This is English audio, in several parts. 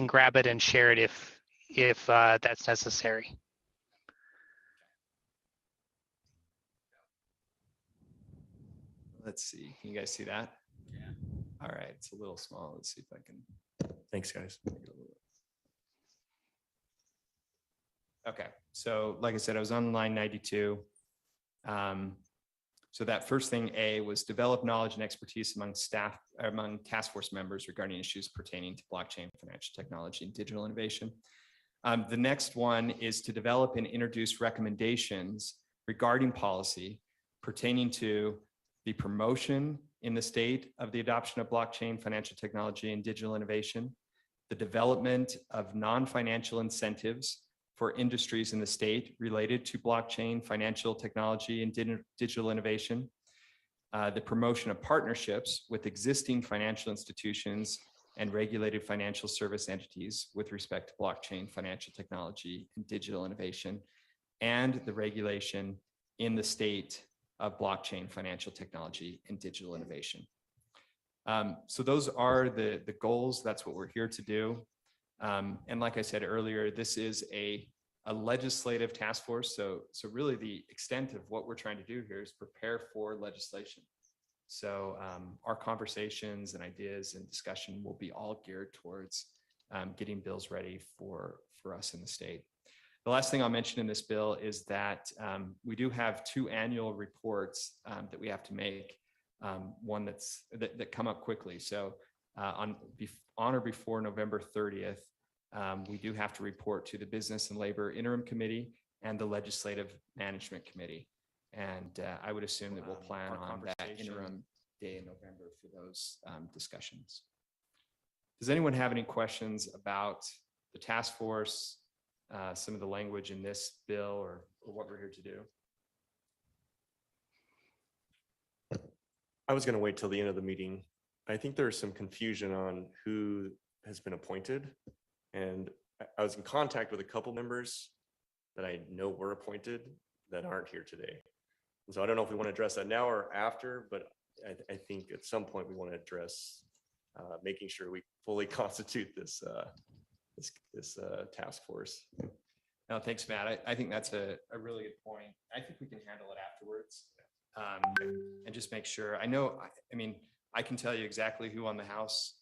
can grab it and share it if that's necessary. Let's see. Can you guys see that? Yeah. All right. It's a little small. Let's see if I can. Thanks, guys. Okay. So like I said, I was on line 92. So that first thing, A, was develop knowledge and expertise among staff, among task force members regarding issues pertaining to blockchain, financial technology, and digital innovation. The next one is to develop and introduce recommendations regarding policy pertaining to the promotion in the state of the adoption of blockchain, financial technology, and digital innovation, the development of non-financial incentives for industries in the state related to blockchain, financial technology, and digital innovation, the promotion of partnerships with existing financial institutions and regulated financial service entities with respect to blockchain, financial technology, and digital innovation, and the regulation in the state of blockchain, financial technology, and digital innovation. So those are the goals. That's what we're here to do. And like I said earlier, this is a legislative task force. So really the extent of what we're trying to do here is prepare for legislation. So our conversations and ideas and discussion will be all geared towards getting bills ready for us in the state. The last thing I'll mention in this bill is that we do have 2 annual reports that we have to make. One that come up quickly. So on or before November 30th, we do have to report to the Business and Labor Interim Committee and the Legislative Management Committee. And I would assume that we'll plan on that interim day in November for those discussions. Does anyone have any questions about the task force, some of the language in this bill, or what we're here to do? I was going to wait till the end of the meeting. I think there's some confusion on who has been appointed. And I was in contact with a couple members that I know were appointed that aren't here today. And so I don't know if we want to address that now or after, but I think at some point we want to address making sure we fully constitute this task force. No, thanks, Matt. I think that's a really good point. I think we can handle it afterwards and just make sure. I mean, I can tell you exactly who on the House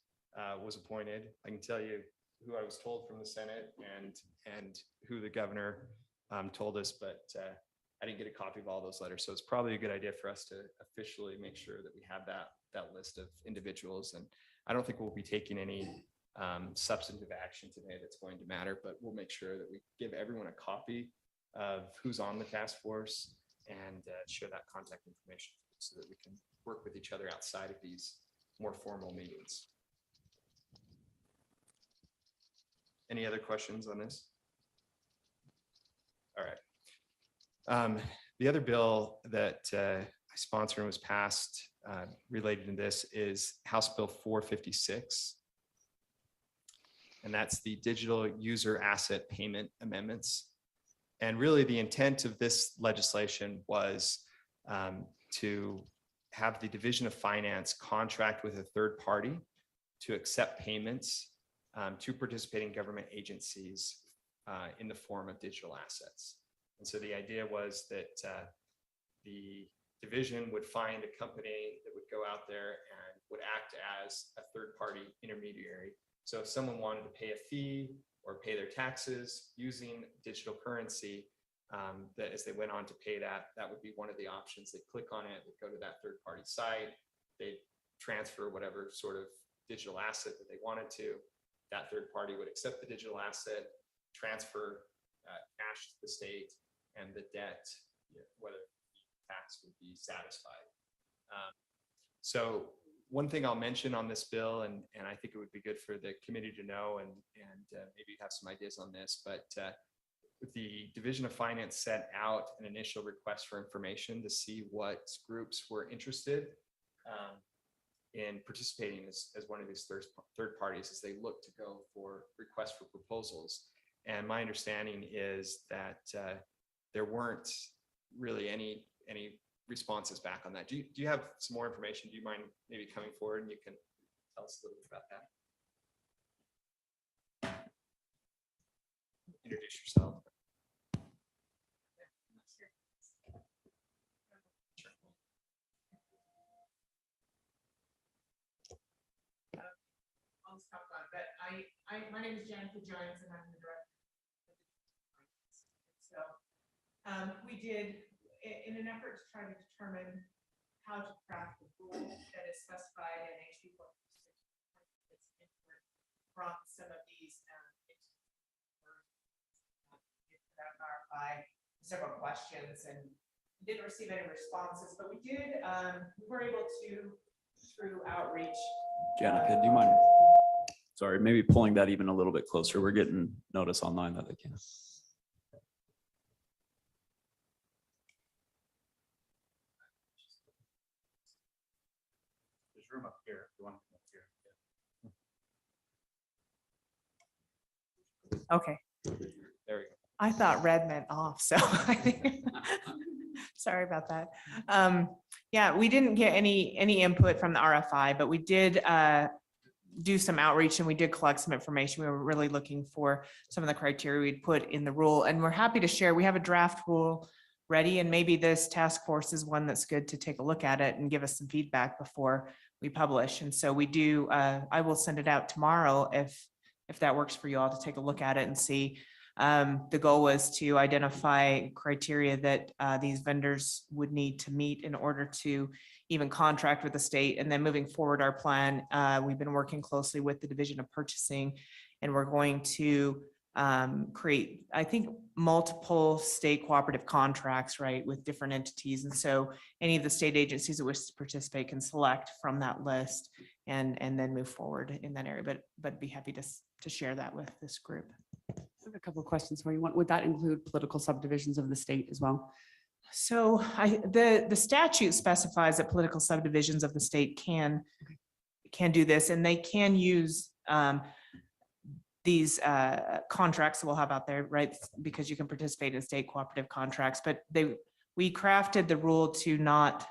was appointed. I can tell you who I was told from the Senate and who the governor told us, but I didn't get a copy of all those letters. So it's probably a good idea for us to officially make sure that we have that list of individuals. And I don't think we'll be taking any substantive action today that's going to matter, but we'll make sure that we give everyone a copy of who's on the task force and share that contact information so that we can work with each other outside of these more formal meetings. Any other questions on this? All right. The other bill that I sponsored and was passed related to this is House Bill 456. And that's the digital user asset payment amendments. And really the intent of this legislation was to have the Division of Finance contract with a third party to accept payments to participating government agencies in the form of digital assets. And so the idea was that the division would find a company that would go out there and would act as a third-party intermediary. So if someone wanted to pay a fee or pay their taxes using digital currency, that as they went on to pay that would be one of the options. They'd click on it, they'd go to that third-party site, they'd transfer whatever sort of digital asset that they wanted to. That third party would accept the digital asset, transfer cash to the state, and the debt, whether tax would be satisfied. So one thing I'll mention on this bill, and I think it would be good for the committee to know, and maybe have some ideas on this, but the Division of Finance sent out an initial request for information to see what groups were interested in participating as one of these third parties as they look to go for requests for proposals. And my understanding is that there weren't really any responses back on that. Do you have some more information? Do you mind maybe coming forward and you can tell us a little bit about that? introduce yourself. I'll stop on, but my name is Jennifer Jones and I'm the director. So we did, in an effort to try to determine how to craft the rule that is specified in HB 466 from some of these RFI, several questions, and we didn't receive any responses, but we did, we were able to, through outreach. Janica, do you mind? Sorry, maybe pulling that even a little bit closer. We're getting notice online that they can. There's room up here if you want to come up here. Okay. There we go. I thought red meant off, so I think, sorry about that. Yeah, we didn't get any input from the RFI, but we did do some outreach and we did collect some information. We were really looking for some of the criteria we'd put in the rule, and we're happy to share. We have a draft rule ready, and maybe this task force is one that's good to take a look at it and give us some feedback before we publish. And so we do, I will send it out tomorrow if that works for you all, to take a look at it and see. The goal was to identify criteria that these vendors would need to meet in order to even contract with the state. And then moving forward, our plan, we've been working closely with the Division of Purchasing, and we're going to create, I think, multiple state cooperative contracts, right, with different entities. And so any of the state agencies that wish to participate can select from that list and then move forward in that area. But be happy to share that with this group. I have a couple of questions for you. Would that include political subdivisions of the state as well? So the statute specifies that political subdivisions of the state can do this, and they can use these contracts that we'll have out there, right? Because you can participate in state cooperative contracts, but we crafted the rule to not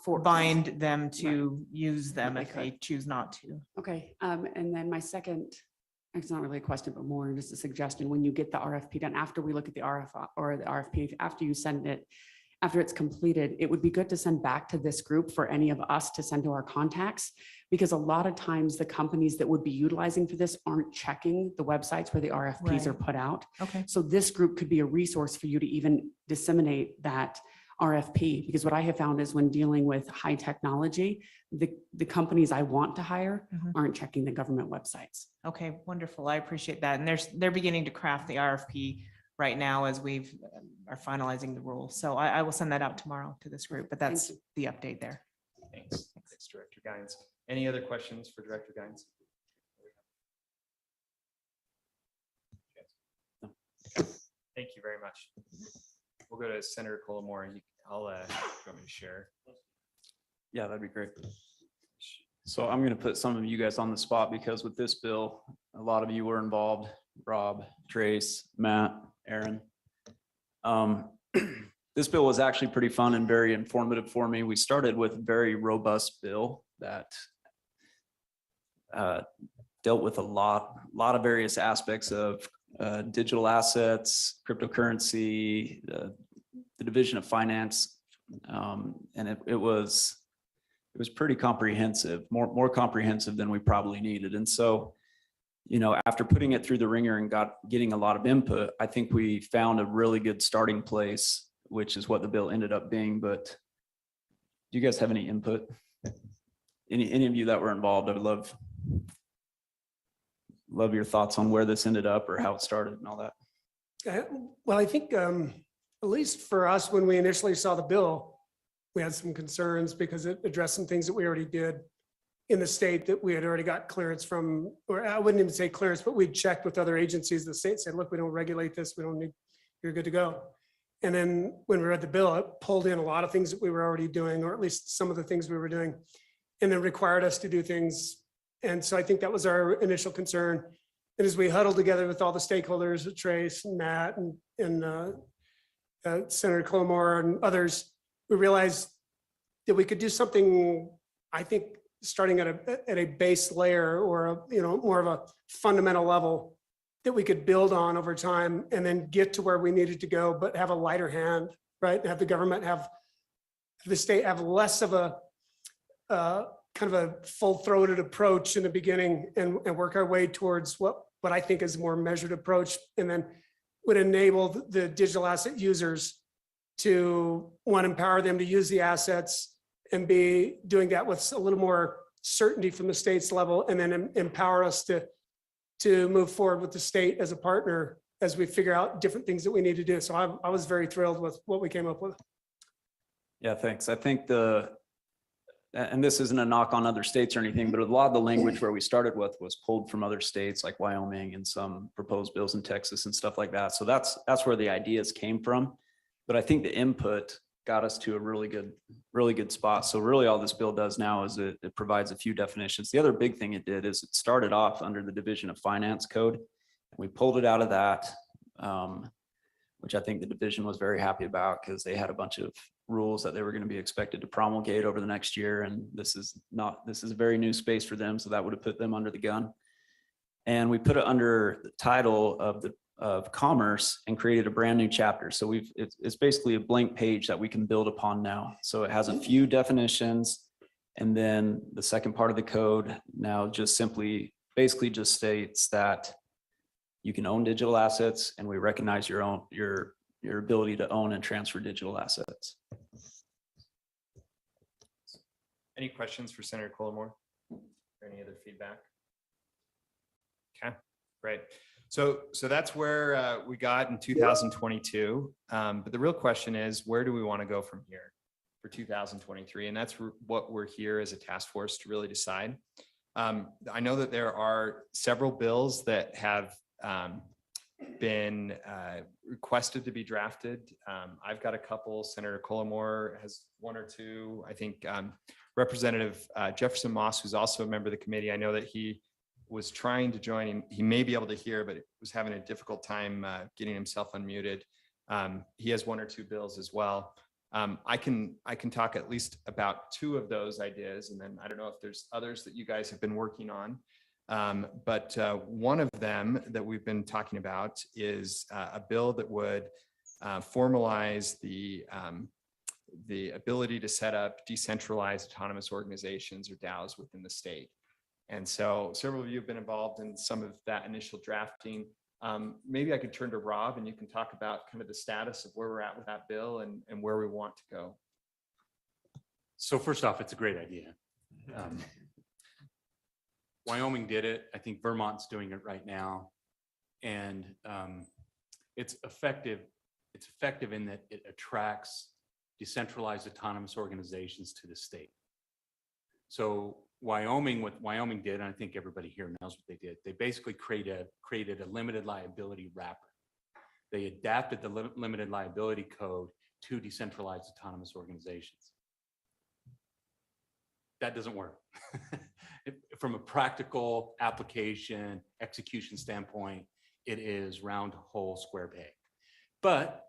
force. bind them to use them if they choose not to. Okay, and then my second, it's not really a question, but more just a suggestion. When you get the RFP done, after we look at the RFI or the RFP, after you send it, after it's completed, it would be good to send back to this group for any of us to send to our contacts, because a lot of times the companies that would be utilizing for this aren't checking the websites where the RFPs are put out. Okay. So this group could be a resource for you to even disseminate that RFP, because what I have found is when dealing with high technology, the companies I want to hire aren't checking the government websites. Okay, wonderful. I appreciate that. And they're beginning to craft the RFP right now as we are finalizing the rules. So I will send that out tomorrow to this group, but that's the update there. Thanks. Thanks, Director Guines. Any other questions for Director Guines? Thank you very much. We'll go to Senator Colomore. I'll you want me to share? Yeah, that'd be great. So I'm going to put some of you guys on the spot because with this bill, a lot of you were involved. Rob, Trace, Matt, Aaron. This bill was actually pretty fun and very informative for me. We started with a very robust bill that dealt with a lot of various aspects of digital assets, cryptocurrency, the Division of Finance, and it was pretty comprehensive, more comprehensive than we probably needed. And so, you know, after putting it through the ringer and getting a lot of input, I think we found a really good starting place, which is what the bill ended up being. But do you guys have any input? Any of you that were involved? I would love your thoughts on where this ended up or how it started and all that. Well, I think at least for us, when we initially saw the bill, we had some concerns because it addressed some things that we already did in the state that we had already got clearance from, or I wouldn't even say clearance, but we'd checked with other agencies. The state said, look, we don't regulate this. We don't need, you're good to go. And then when we read the bill, it pulled in a lot of things that we were already doing, or at least some of the things we were doing, and then required us to do things. And so I think that was our initial concern. And as we huddled together with all the stakeholders, Trace and Matt and Senator Colomore and others, we realized that we could do something, I think, starting at a base layer or more of a fundamental level that we could build on over time and then get to where we needed to go, but have a lighter hand, right? Have the government the state have less of a kind of a full-throated approach in the beginning and work our way towards what I think is a more measured approach, and then would enable the digital asset users to, one, empower them to use the assets and be doing that with a little more certainty from the state's level, and then empower us to move forward with the state as a partner as we figure out different things that we need to do. So I was very thrilled with what we came up with. Yeah, thanks. I think and this isn't a knock on other states or anything, but a lot of the language where we started with was pulled from other states like Wyoming and some proposed bills in Texas and stuff like that. So that's where the ideas came from. But I think the input got us to a really good spot. So really all this bill does now is it provides a few definitions. The other big thing it did is it started off under the Division of Finance Code. We pulled it out of that, which I think the division was very happy about because they had a bunch of rules that they were going to be expected to promulgate over the next year. And this is a very new space for them. So that would have put them under the gun. And we put it under the title of commerce and created a brand new chapter. So it's basically a blank page that we can build upon now. So it has a few definitions. And then the second part of the code now just basically just states that you can own digital assets, and we recognize your ability to own and transfer digital assets. Any questions for Senator Collimore? Or any other feedback? Okay, great. So that's where we got in 2022. But the real question is, where do we want to go from here for 2023? And that's what we're here as a task force to really decide. I know that there are several bills that have been requested to be drafted. I've got a couple. Senator Collimore has one or two. I think Representative Jefferson Moss, who's also a member of the committee, I know that he was trying to join him. He may be able to hear, but was having a difficult time getting himself unmuted. He has one or two bills as well. I can talk at least about two of those ideas, and then I don't know if there's others that you guys have been working on. But one of them that we've been talking about is a bill that would formalize the ability to set up decentralized autonomous organizations or DAOs within the state. And so several of you have been involved in some of that initial drafting. Maybe I could turn to Rob and you can talk about kind of the status of where we're at with that bill and where we want to go. So first off, it's a great idea. Wyoming did it. I think Vermont's doing it right now. And it's effective. It's effective in that it attracts decentralized autonomous organizations to the state. So what Wyoming did, and I think everybody here knows what they did, they basically created a limited liability wrapper. They adapted the limited liability code to decentralized autonomous organizations. That doesn't work. From a practical application, execution standpoint, it is round hole square peg. But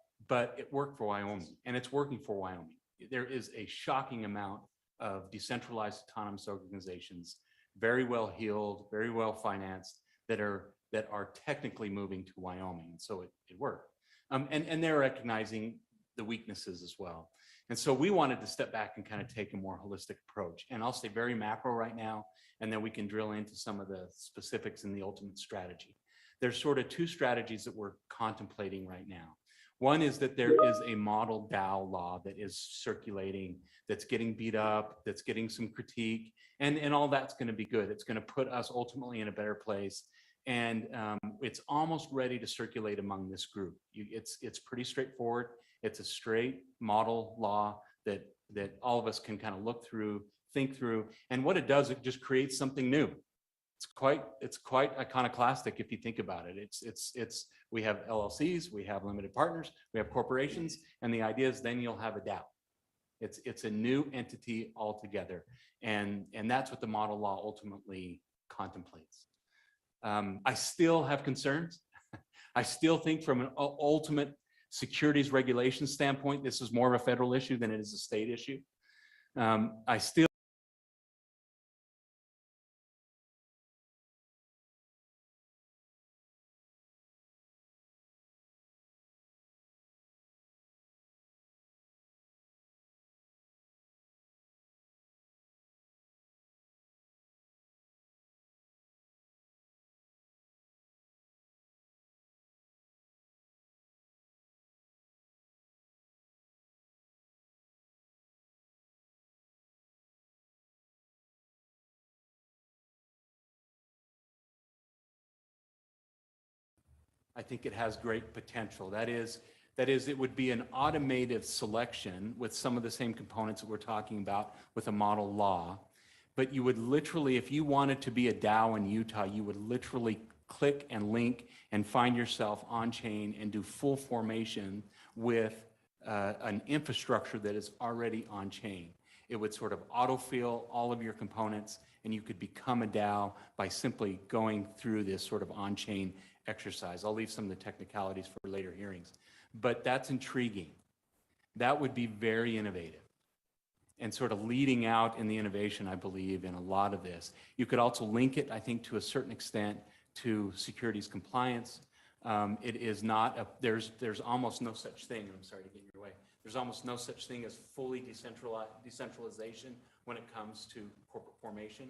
it worked for Wyoming, and it's working for Wyoming. There is a shocking amount of decentralized autonomous organizations, very well heeled, very well financed, that are technically moving to Wyoming. So it worked. And they're recognizing the weaknesses as well. And so we wanted to step back and kind of take a more holistic approach. And I'll stay very macro right now, and then we can drill into some of the specifics in the ultimate strategy. There's sort of two strategies that we're contemplating right now. One is that there is a model DAO law that is circulating, that's getting beat up, that's getting some critique, and all that's going to be good. It's going to put us ultimately in a better place. And it's almost ready to circulate among this group. It's pretty straightforward. It's a straight model law that all of us can kind of look through, think through. And what it does, it just creates something new. It's quite iconoclastic if you think about it. We have LLCs, we have limited partners, we have corporations, and the idea is then you'll have a DAO. It's a new entity altogether, and that's what the model law ultimately contemplates. I still have concerns. I still think from an ultimate securities regulation standpoint, this is more of a federal issue than it is a state issue. I still I think it has great potential. That is, it would be an automated selection with some of the same components that we're talking about with a model law. But you would literally, if you wanted to be a DAO in Utah, you would literally click and link and find yourself on chain and do full formation with an infrastructure that is already on chain. It would sort of autofill all of your components, and you could become a DAO by simply going through this sort of on-chain exercise. I'll leave some of the technicalities for later hearings, but that's intriguing. That would be very innovative and sort of leading out in the innovation, I believe, in a lot of this. You could also link it, I think, to a certain extent to securities compliance. It is not, there's almost no such thing, I'm sorry to get in your way, there's almost no such thing as fully decentralization when it comes to corporate formation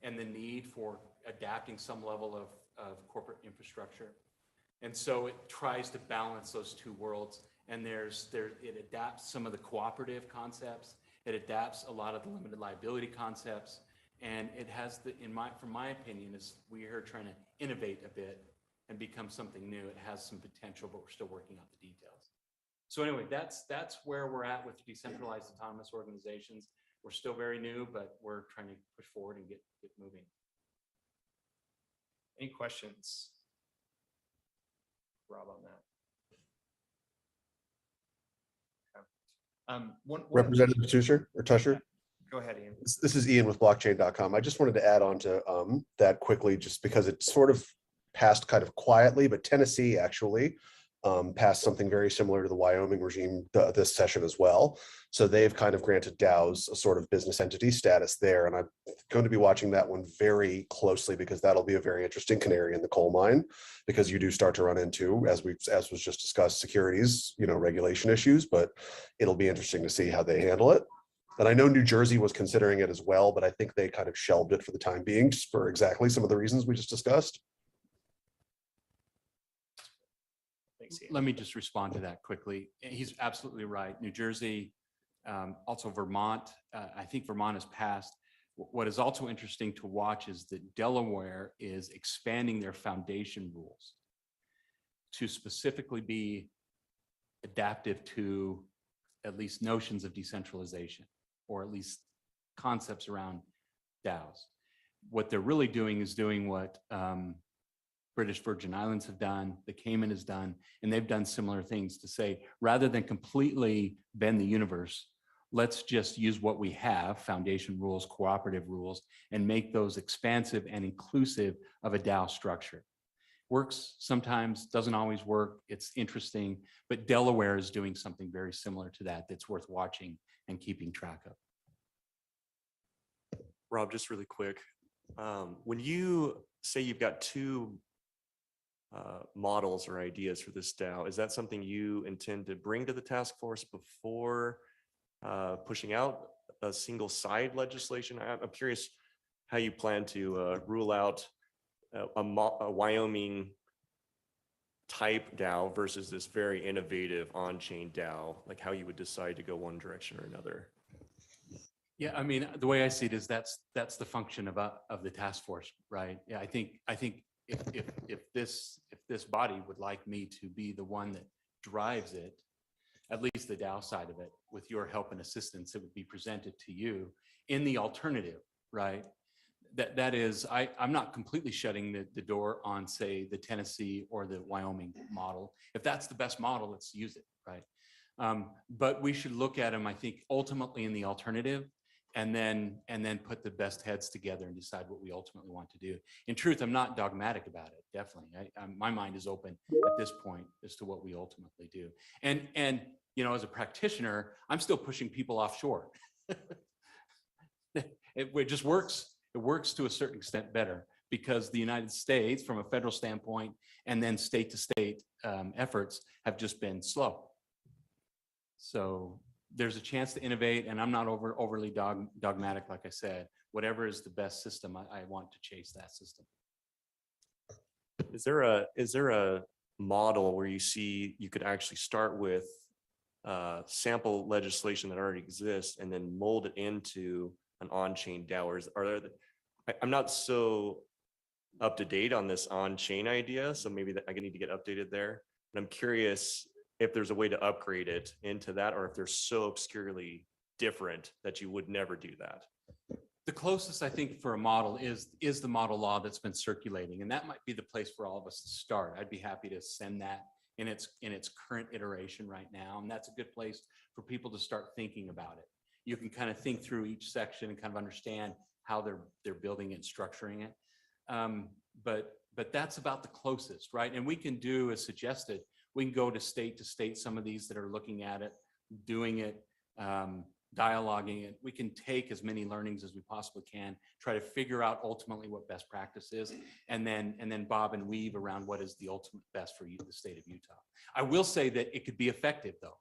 and the need for adapting some level of corporate infrastructure. And so it tries to balance those two worlds, and it adapts some of the cooperative concepts, it adapts a lot of the limited liability concepts, and it has from my opinion, is we're trying to innovate a bit and become something new. It has some potential, but we're still working out the details. So anyway, that's where we're at with decentralized autonomous organizations. We're still very new, but we're trying to push forward and get moving. Any questions, Rob, on that? Representative Tusher. Go ahead, Ian. This is Ian with blockchain.com. I just wanted to add on to that quickly, just because it sort of passed kind of quietly, but Tennessee actually passed something very similar to the Wyoming regime this session as well. So they've kind of granted DAOs a sort of business entity status there. And I'm going to be watching that one very closely, because that'll be a very interesting canary in the coal mine, because you do start to run into, as was just discussed, securities, regulation issues, but it'll be interesting to see how they handle it. And I know New Jersey was considering it as well, but I think they kind of shelved it for the time being, just for exactly some of the reasons we just discussed. Let me just respond to that quickly. He's absolutely right. New Jersey, also Vermont. I think Vermont has passed. What is also interesting to watch is that Delaware is expanding their foundation rules to specifically be adaptive to at least notions of decentralization, or at least concepts around DAOs. What they're really doing is doing what British Virgin Islands have done, the Cayman has done, and they've done similar things to say, rather than completely bend the universe, let's just use what we have, foundation rules, cooperative rules, and make those expansive and inclusive of a DAO structure. Works sometimes, doesn't always work. It's interesting, but Delaware is doing something very similar to that that's worth watching and keeping track of. Rob, just really quick. When you say you've got two models or ideas for this DAO, is that something you intend to bring to the task force before pushing out a single side legislation? I'm curious how you plan to rule out a Wyoming type DAO versus this very innovative on-chain DAO, like how you would decide to go one direction or another. Yeah, I mean, the way I see it is that's the function of the task force, right? Yeah, I think if this body would like me to be the one that drives it, at least the DAO side of it, with your help and assistance, it would be presented to you in the alternative, right? That is, I'm not completely shutting the door on, say, the Tennessee or the Wyoming model. If that's the best model, let's use it, right? But we should look at them, I think, ultimately in the alternative, and then put the best heads together and decide what we ultimately want to do. In truth, I'm not dogmatic about it, definitely. My mind is open at this point as to what we ultimately do. And as a practitioner, I'm still pushing people offshore. It just works. It works to a certain extent better, because the United States, from a federal standpoint, and then state to state efforts have just been slow. So there's a chance to innovate, and I'm not overly dogmatic, like I said. Whatever is the best system, I want to chase that system. Is there a model where you see you could actually start with sample legislation that already exists and then mold it into an on-chain DAO? I'm not so up to date on this on-chain idea, so maybe that I need to get updated there. And I'm curious if there's a way to upgrade it into that, or if they're so obscurely different that you would never do that. The closest, I think, for a model is the model law that's been circulating, and that might be the place for all of us to start. I'd be happy to send that in its current iteration right now, and that's a good place for people to start thinking about it. You can kind of think through each section and kind of understand how they're building it and structuring it. But that's about the closest, right? And we can do as suggested. We can go to state, some of these that are looking at it, doing it, dialoguing it. We can take as many learnings as we possibly can, try to figure out ultimately what best practice is, and then bob and weave around what is the ultimate best for you, the state of Utah. I will say that it could be effective though.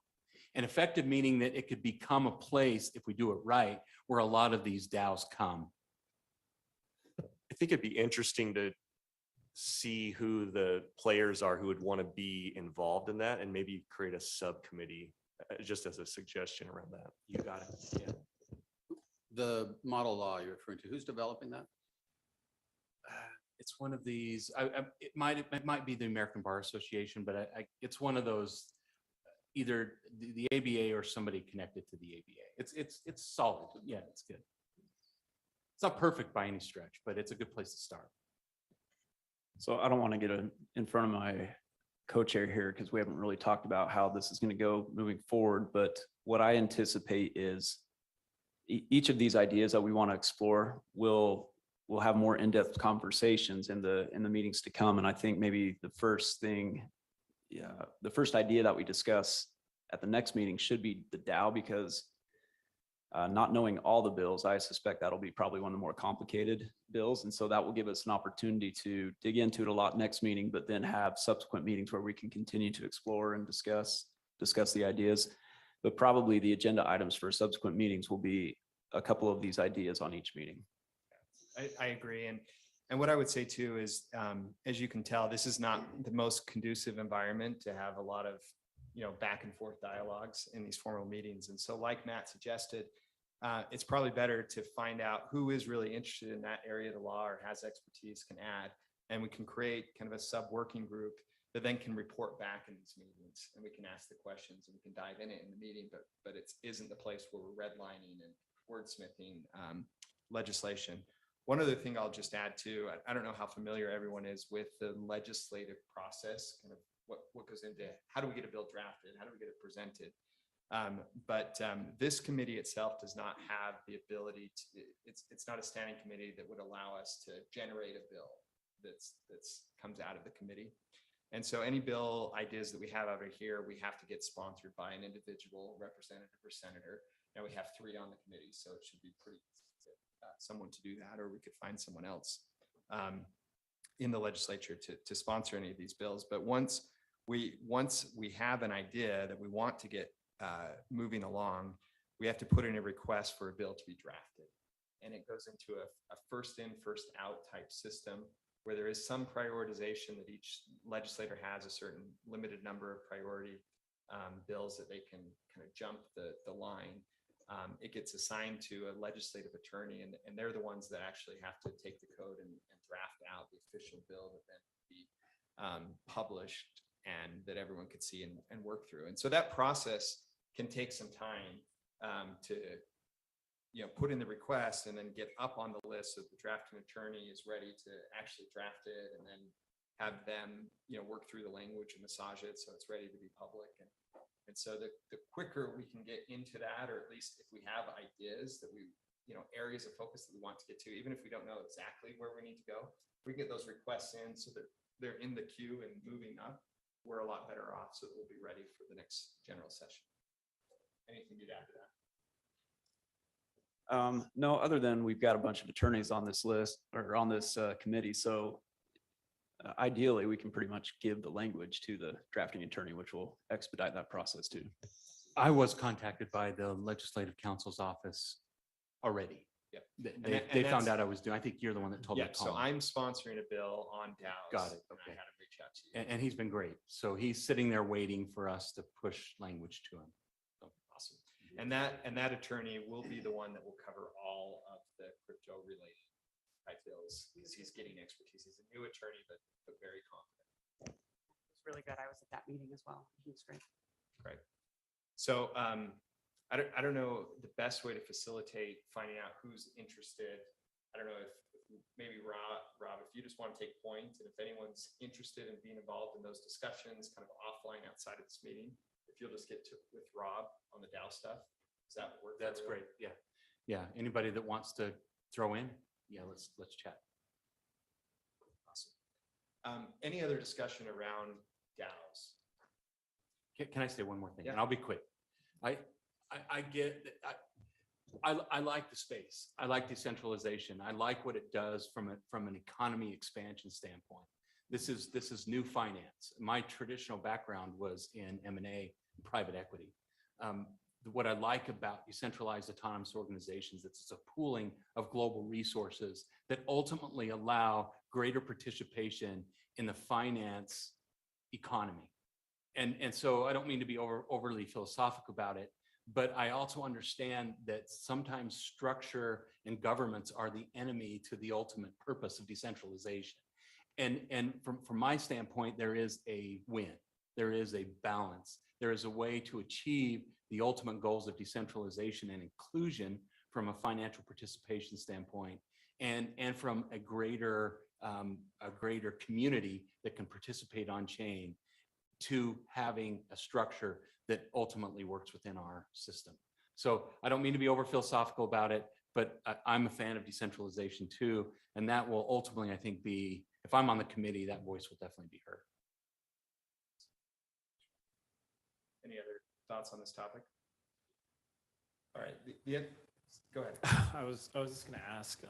And effective meaning that it could become a place, if we do it right, where a lot of these DAOs come. I think it'd be interesting to see who the players are who would want to be involved in that, and maybe create a subcommittee just as a suggestion around that. You got it. Yeah. The model law you're referring to, who's developing that? It's one of these. It might be the American Bar Association, but it's one of those. Either the ABA or somebody connected to the ABA. It's solid. Yeah, it's good. It's not perfect by any stretch, but it's a good place to start. So I don't want to get in front of my co-chair here because we haven't really talked about how this is going to go moving forward. But what I anticipate is each of these ideas that we want to explore will have more in-depth conversations in the meetings to come. And I think maybe the first idea that we discuss at the next meeting should be the DAO, because not knowing all the bills, I suspect that'll be probably one of the more complicated bills. And so that will give us an opportunity to dig into it a lot next meeting, but then have subsequent meetings where we can continue to explore and discuss the ideas. But probably the agenda items for subsequent meetings will be a couple of these ideas on each meeting. I agree. And what I would say too is, as you can tell, this is not the most conducive environment to have a lot of, back and forth dialogues in these formal meetings. And so like Matt suggested, it's probably better to find out who is really interested in that area of the law or has expertise, can add, and we can create kind of a sub-working group that then can report back in these meetings, and we can ask the questions and we can dive in it in the meeting, but it isn't the place where we're redlining and wordsmithing legislation. One other thing I'll just add to, I don't know how familiar everyone is with the legislative process, kind of what goes into how do we get a bill drafted, how do we get it presented. But this committee itself does not have the ability to, it's not a standing committee that would allow us to generate a bill that's comes out of the committee. And so any bill ideas that we have over here, we have to get sponsored by an individual representative or senator. Now we have 3 on the committee, so it should be pretty someone to do that, or we could find someone else in the legislature to sponsor any of these bills. But once we have an idea that we want to get moving along, we have to put in a request for a bill to be drafted. And it goes into a first in, first out type system where there is some prioritization that each legislator has a certain limited number of priority bills that they can kind of jump the line. It gets assigned to a legislative attorney, and they're the ones that actually have to take the code and draft out the official bill that then be published and that everyone could see and work through. And so that process can take some time to put in the request and then get up on the list so the drafting attorney is ready to actually draft it, and then have them work through the language and massage it so it's ready to be public. And so the quicker we can get into that, or at least if we have ideas that we, areas of focus that we want to get to, even if we don't know exactly where we need to go, we get those requests in so that they're in the queue and moving up, we're a lot better off, so that we'll be ready for the next general session. Anything you'd add to that? No, other than we've got a bunch of attorneys on this list or on this committee. So ideally, we can pretty much give the language to the drafting attorney, which will expedite that process too. I was contacted by the Legislative Counsel's office already. Yep. They found out I was doing. I think you're the one that told me to call so him. I'm sponsoring a bill on DAOs. Got it. And Okay. I had to reach out to you. And he's been great. So he's sitting there waiting for us to push language to him. So, Awesome. And that attorney will be the one that will cover all of the crypto related feels he's getting expertise. He's a new attorney, but very confident. It's really good. I was at that meeting as well. He was great. Great. So I don't know the best way to facilitate finding out who's interested. I don't know if maybe Rob, if you just want to take point, and if anyone's interested in being involved in those discussions, kind of offline outside of this meeting, if you'll just get to with Rob on the Dow stuff. Does that work? for That's everyone? great. Yeah. Yeah. Anybody that wants to throw in? Yeah, let's chat. Awesome. Any other discussion around DAOs? Can I say one more thing? Yeah. And I'll be quick. I get that. I like the space. I like decentralization. I like what it does from an economy expansion standpoint. This is new finance. My traditional background was in M&A, private equity. What I like about decentralized autonomous organizations, it's a pooling of global resources that ultimately allow greater participation in the finance economy. And so I don't mean to be overly philosophical about it, but I also understand that sometimes structure and governments are the enemy to the ultimate purpose of decentralization. And from my standpoint, there is a win. There is a balance. There is a way to achieve the ultimate goals of decentralization and inclusion from a financial participation standpoint, and from a greater community that can participate on chain, to having a structure that ultimately works within our system. So I don't mean to be over philosophical about it, but I'm a fan of decentralization too. And that will ultimately, I think, be, if I'm on the committee, that voice will definitely be heard. Any other thoughts on this topic? All right, go ahead. I was just going to ask,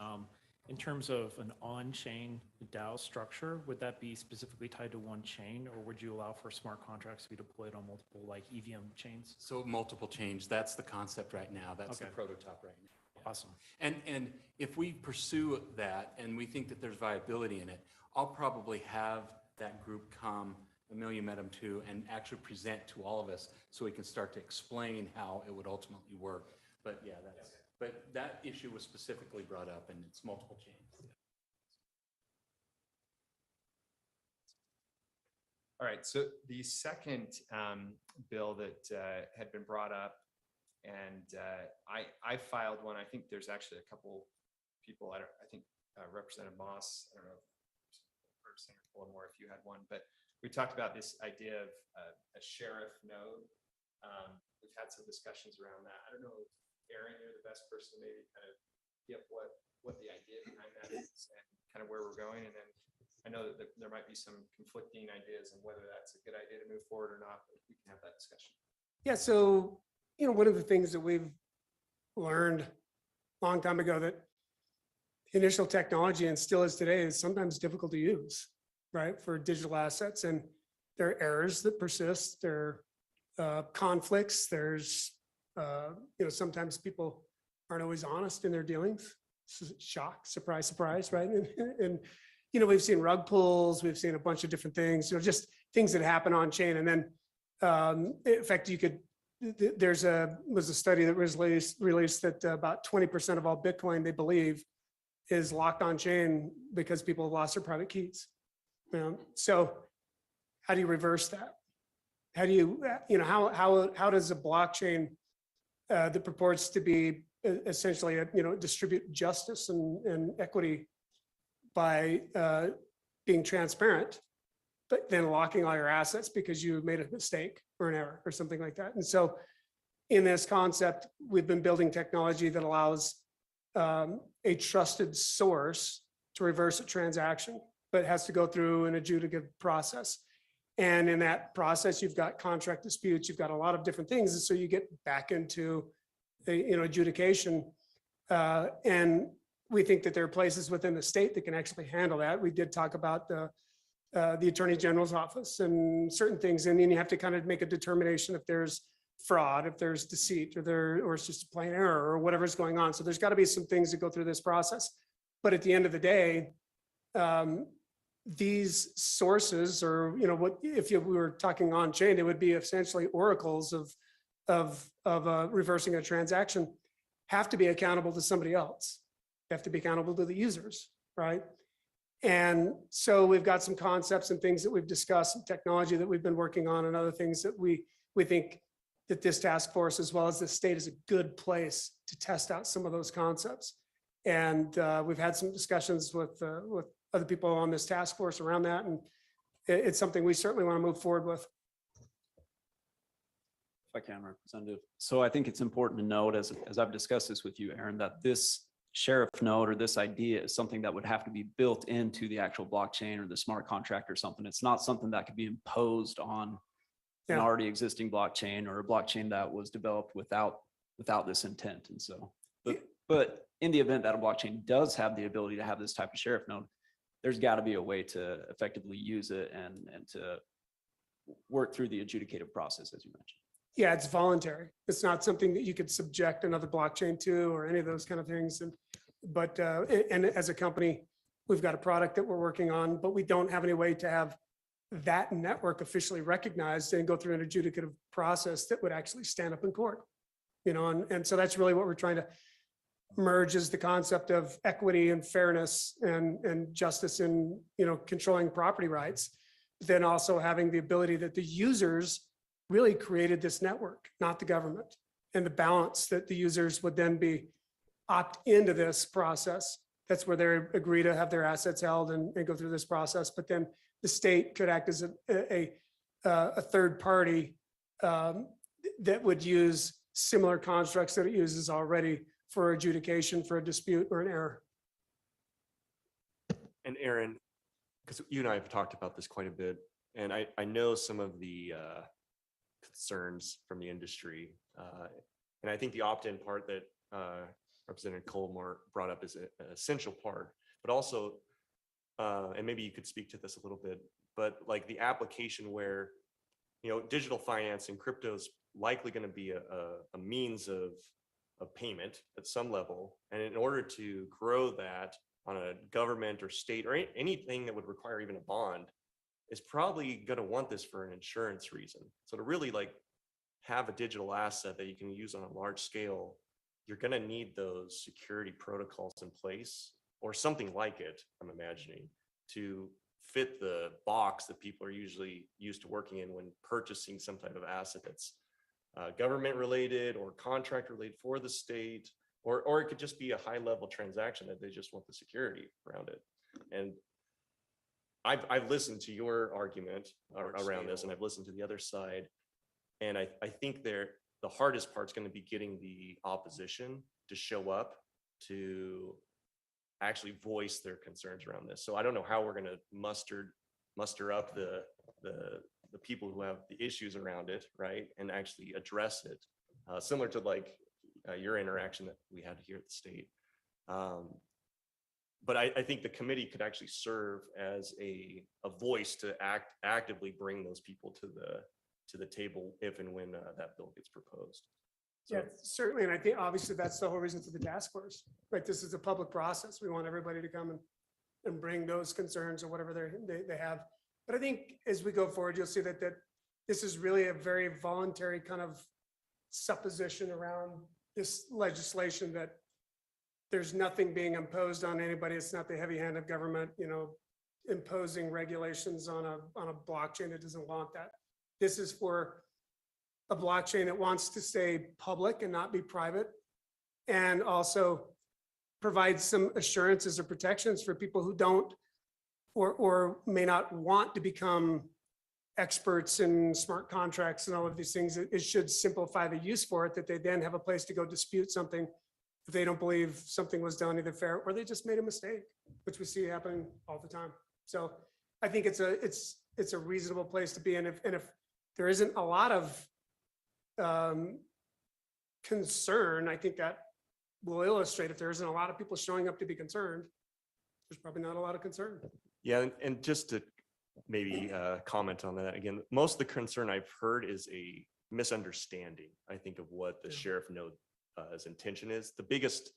in terms of an on-chain DAO structure, would that be specifically tied to one chain, or would you allow for smart contracts to be deployed on multiple, like EVM chains? So multiple chains, that's the concept right now. That's the Okay. prototype right now. Awesome. And if we pursue that and we think that there's viability in it, I'll probably have that group come, Amelia met him too, and actually present to all of us so we can start to explain how it would ultimately work. But yeah, but that issue was specifically brought up, and it's multiple chains. All right, so the second bill that had been brought up, and I filed one. I think there's actually a couple people. I think Representative Moss. I don't know, or Senator Fullermore, if you had one, but we talked about this idea of a sheriff node. We've had some discussions around that. I don't know, Aaron, you're the best person to maybe kind of get what the idea behind that is and kind of where we're going. And then I know that there might be some conflicting ideas on whether that's a good idea to move forward or not, but we can have that discussion. Yeah, so, one of the things that we've learned a long time ago, that initial technology, and still is today, is sometimes difficult to use, right, for digital assets. And there are errors that persist, there are conflicts, there's, sometimes people aren't always honest in their dealings. Shock, surprise, surprise, right? And we've seen rug pulls, we've seen a bunch of different things, just things that happen on chain. And then, in fact, was a study that was released that about 20% of all Bitcoin, they believe, is locked on chain because people have lost their private keys. So how do you reverse that? How do you, how does a blockchain that purports to be essentially, distribute justice and equity by being transparent, but then locking all your assets because you made a mistake or an error or something like that? And so in this concept, we've been building technology that allows a trusted source to reverse a transaction, but it has to go through an adjudicative process. And in that process, you've got contract disputes, you've got a lot of different things. And so you get back into adjudication. And we think that there are places within the state that can actually handle that. We did talk about the Attorney General's office and certain things. And then you have to kind of make a determination if there's fraud, if there's deceit, or it's just a plain error or whatever's going on. So there's got to be some things that go through this process. But at the end of the day, these sources, or what if we were talking on chain, it would be essentially oracles of reversing a transaction, have to be accountable to somebody else. They have to be accountable to the users, right? And so we've got some concepts and things that we've discussed, and technology that we've been working on, and other things that we think that this task force, as well as the state, is a good place to test out some of those concepts. And we've had some discussions with other people on this task force around that, and it's something we certainly want to move forward with. If I can, Representative. So I think it's important to note, as I've discussed this with you, Aaron, that this sheriff node or this idea is something that would have to be built into the actual blockchain or the smart contract or something. It's not something that could be imposed on an Yeah. already existing blockchain or a blockchain that was developed without this intent. And so, but in the event that a blockchain does have the ability to have this type of sheriff node, there's got to be a way to effectively use it and to work through the adjudicative process, as you mentioned. Yeah, it's voluntary. It's not something that you could subject another blockchain to or any of those kind of things. But as a company, we've got a product that we're working on, but we don't have any way to have that network officially recognized and go through an adjudicative process that would actually stand up in court. And so that's really what we're trying to merge, is the concept of equity and fairness and justice in, controlling property rights. Then also having the ability that the users really created this network, not the government, and the balance that the users would then be opt into this process. That's where they agree to have their assets held and go through this process. But then the state could act as a third party that would use similar constructs that it uses already for adjudication for a dispute or an error. And Aaron, because you and I have talked about this quite a bit, and I know some of the concerns from the industry. And I think the opt-in part that Representative Colmore brought up is an essential part, but also, and maybe you could speak to this a little bit, but like the application where, digital finance and crypto is likely going to be a means of payment at some level. And in order to grow that on a government or state or anything that would require even a bond, is probably going to want this for an insurance reason. So to really have a digital asset that you can use on a large scale, you're going to need those security protocols in place, or something like it, I'm imagining, to fit the box that people are usually used to working in when purchasing some type of asset that's government related or contract related for the state, or it could just be a high level transaction that they just want the security around it. And I've listened to your argument around this, and I've listened to the other side. And I think the hardest part's going to be getting the opposition to show up to actually voice their concerns around this. So I don't know how we're going to muster up the people who have the issues around it, right, and actually address it, similar to your interaction that we had here at the state. But I think the committee could actually serve as a voice to actively bring those people to the table if and when that bill gets proposed. So, Yeah, certainly. And I think obviously that's the whole reason for the task force, right? This is a public process. We want everybody to come and bring those concerns or whatever they have. But I think as we go forward, you'll see that this is really a very voluntary kind of supposition around this legislation, that there's nothing being imposed on anybody. It's not the heavy hand of government, imposing regulations on a blockchain that doesn't want that. This is for a blockchain that wants to stay public and not be private, and also provide some assurances or protections for people who don't or may not want to become experts in smart contracts and all of these things. It should simplify the use for it, that they then have a place to go dispute something if they don't believe something was done either fair or they just made a mistake, which we see happening all the time. So I think it's a reasonable place to be. And if there isn't a lot of concern, I think that will illustrate, if there isn't a lot of people showing up to be concerned, there's probably not a lot of concern. yeah, and just to maybe comment on that again, most of the concern I've heard is a misunderstanding, I think, of what the sheriff node's intention is. The biggest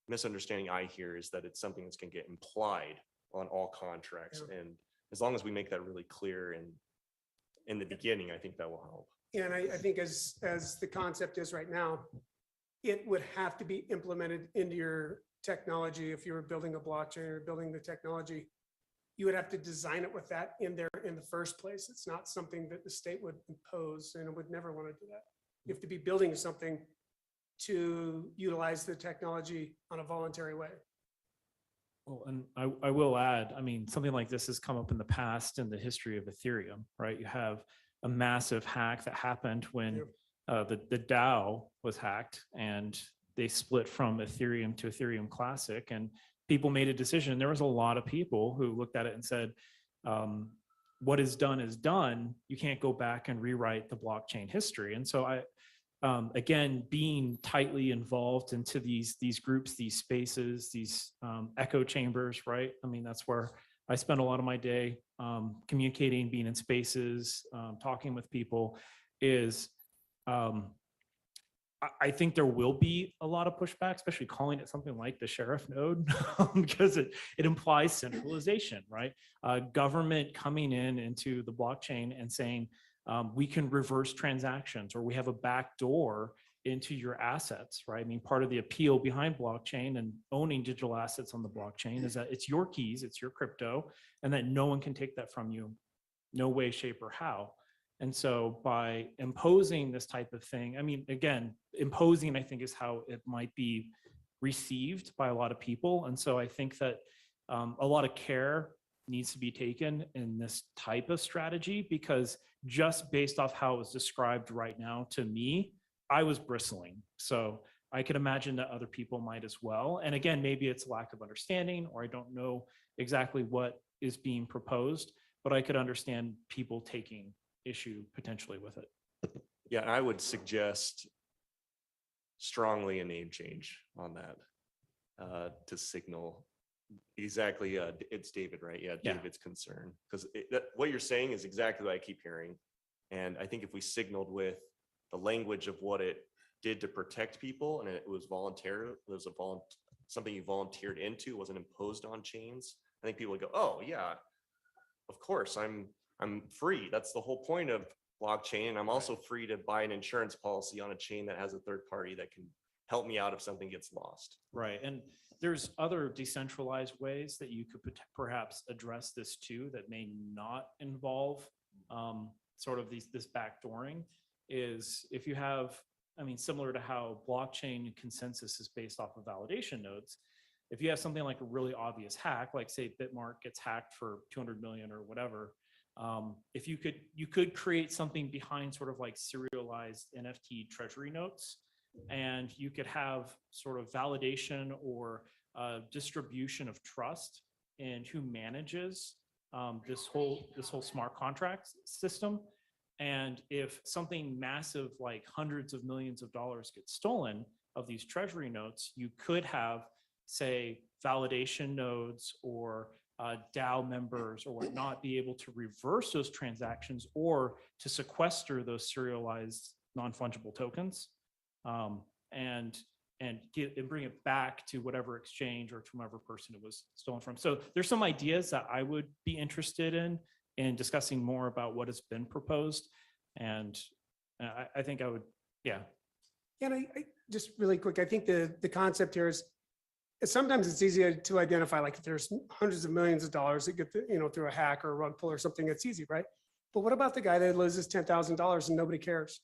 misunderstanding I hear is that it's something that's going to get implied on all contracts. Yeah. And as long as we make that really clear in the beginning, I think that will help. And I think as the concept is right now, it would have to be implemented into your technology, if you were building a blockchain or building the technology, you would have to design it with that in there in the first place. It's not something that the state would impose, and it would never want to do that. You have to be building something to utilize the technology on a voluntary way. Well, and I will add, I mean, something like this has come up in the past in the history of Ethereum, right? You have a massive hack that happened when the DAO was hacked, and they split from Ethereum to Ethereum Classic, and people made a decision. There was a lot of people who looked at it and said, what is done is done. You can't go back and rewrite the blockchain history. And so again, being tightly involved into these groups, these spaces, these echo chambers, right? I mean, that's where I spend a lot of my day communicating, being in spaces, talking with people, is I think there will be a lot of pushback, especially calling it something like the sheriff node, because it implies centralization, right? Government coming into the blockchain and saying, we can reverse transactions, or we have a back door into your assets, right? I mean, part of the appeal behind blockchain and owning digital assets on the blockchain is that it's your keys, it's your crypto, and that no one can take that from you, no way, shape, or how. And so by imposing this type of thing, I mean, again, imposing, I think, is how it might be received by a lot of people. And so I think that a lot of care needs to be taken in this type of strategy, because just based off how it was described right now to me, I was bristling. So I could imagine that other people might as well. And again, maybe it's lack of understanding, or I don't know exactly what is being proposed, but I could understand people taking issue potentially with it. Yeah, I would suggest strongly a name change on that to signal exactly. It's David, right? Yeah, Yeah. David's concern, because what you're saying is exactly what I keep hearing. And I think if we signaled with the language of what it did to protect people, and it was voluntary, it was something you volunteered into, wasn't imposed on chains, I think people would go, oh yeah, of course, I'm free. That's the whole point of blockchain. And I'm also free to buy an insurance policy on a chain that has a third party that can help me out if something gets lost. Right. And there's other decentralized ways that you could perhaps address this too, that may not involve sort of this backdooring, is if you have, I mean, similar to how blockchain consensus is based off of validation nodes. If you have something like a really obvious hack, like say Bitmark gets hacked for 200 million or whatever, if you could create something behind sort of like serialized NFT treasury notes, and you could have sort of validation or distribution of trust in who manages this whole smart contract system. And if something massive like hundreds of millions of dollars gets stolen of these treasury notes, you could have, say, validation nodes or DAO members or whatnot be able to reverse those transactions or to sequester those serialized non-fungible tokens, and bring it back to whatever exchange or to whoever person it was stolen from. So there's some ideas that I would be interested in discussing more about what has been proposed. And I think I would, yeah. And I just really quick, I think the concept here is sometimes it's easy to identify, like if there's hundreds of millions of dollars that get through a hack or a rug pull or something, it's easy, right? But what about the guy that loses $10,000 and nobody cares?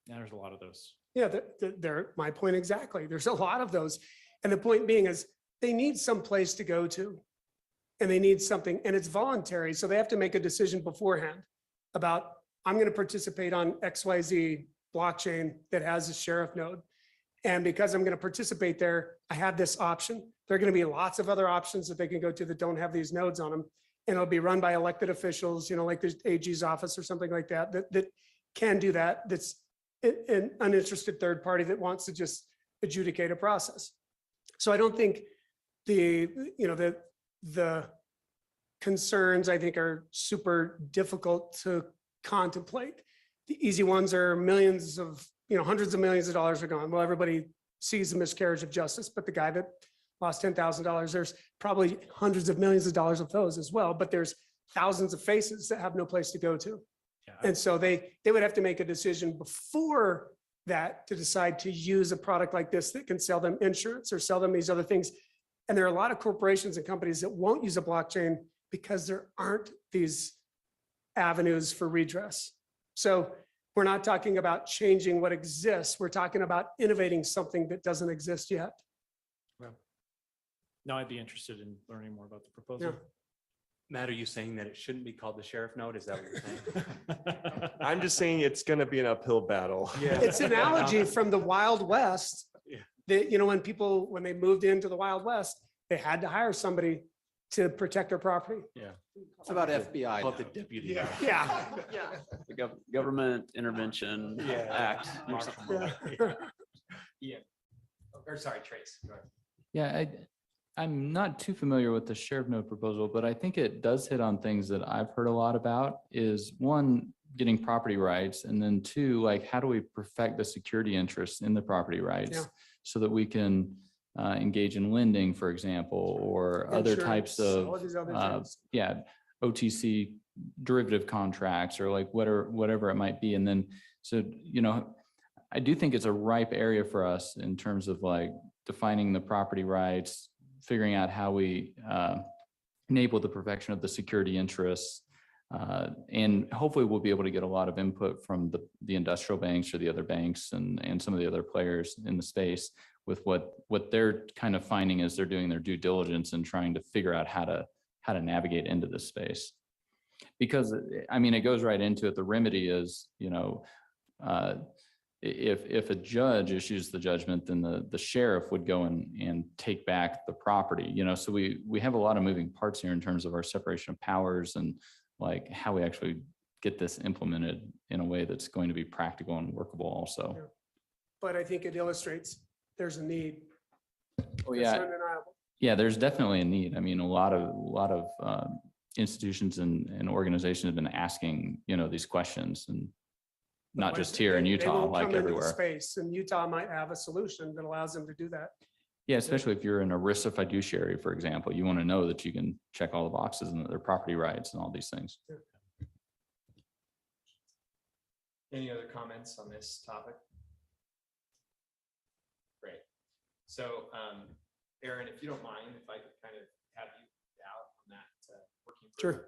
Yeah, there's a lot of those. Yeah, they're my point exactly. There's a lot of those. And the point being is they need some place to go to, and they need something, and it's voluntary. So they have to make a decision beforehand about, I'm going to participate on XYZ blockchain that has a sheriff node. And because I'm going to participate there, I have this option. There are going to be lots of other options that they can go to that don't have these nodes on them. And it'll be run by elected officials, like the AG's office or something like that, that can do that. That's an uninterested third party that wants to just adjudicate a process. So I don't think the concerns, I think, are super difficult to contemplate. The easy ones are millions of, hundreds of millions of dollars are gone. Well, everybody sees a miscarriage of justice, but the guy that lost $10,000, there's probably hundreds of millions of dollars of those as well, but there's thousands of faces that have no place to go to. Yeah. And so they would have to make a decision before that to decide to use a product like this that can sell them insurance or sell them these other things. And there are a lot of corporations and companies that won't use a blockchain because there aren't these avenues for redress. So we're not talking about changing what exists. We're talking about innovating something that doesn't exist yet. Now I'd be interested in learning more about the proposal. Matt, are you saying that it shouldn't be called the sheriff note? Is that what you're saying? I'm just saying it's going to be an uphill battle. Yeah. It's an analogy from the Wild West. Yeah. That, you know, when they moved into the Wild West, they had to hire somebody to protect their property. Yeah. It's about FBI. Call it the now. deputy. Yeah. The Government Intervention Act. or something. Yeah. Or sorry, Trace. Go ahead. Yeah, I'm not too familiar with the sheriff note proposal, but I think it does hit on things that I've heard a lot about is one, getting property rights, and then two, like, how do we perfect the security interests in the property rights Yeah. so that we can engage in lending, for example, or other types Insurance, all of, these other things. OTC derivative contracts or like whatever it might be. And then, so, you know, I do think it's a ripe area for us in terms of like defining the property rights, figuring out how we enable the perfection of the security interests. And hopefully we'll be able to get a lot of input from the industrial banks or the other banks and some of the other players in the space with what they're kind of finding as they're doing their due diligence and trying to figure out how to navigate into this space. Because, I mean, it goes right into it. The remedy is, you know, if a judge issues the judgment, then the sheriff would go and take back the property, you know, so we have a lot of moving parts here in terms of our separation of powers and like how we actually get this implemented in a way that's going to be practical and workable also. But I think it illustrates there's a need. Oh, It's yeah. undeniable. Yeah, there's definitely a need. I mean, a lot of institutions and organizations have been asking, you know, these questions and not But just here in they Utah, won't like come into the everywhere. Space, and Utah might have a solution that allows them to do that. Yeah, especially if you're an ERISA fiduciary, for example, you want to know that you can check all the boxes and that their property rights and all these things. Any other comments on this topic? Great. So, Aaron, if you don't mind, if I could kind of have you out on that working group. Sure.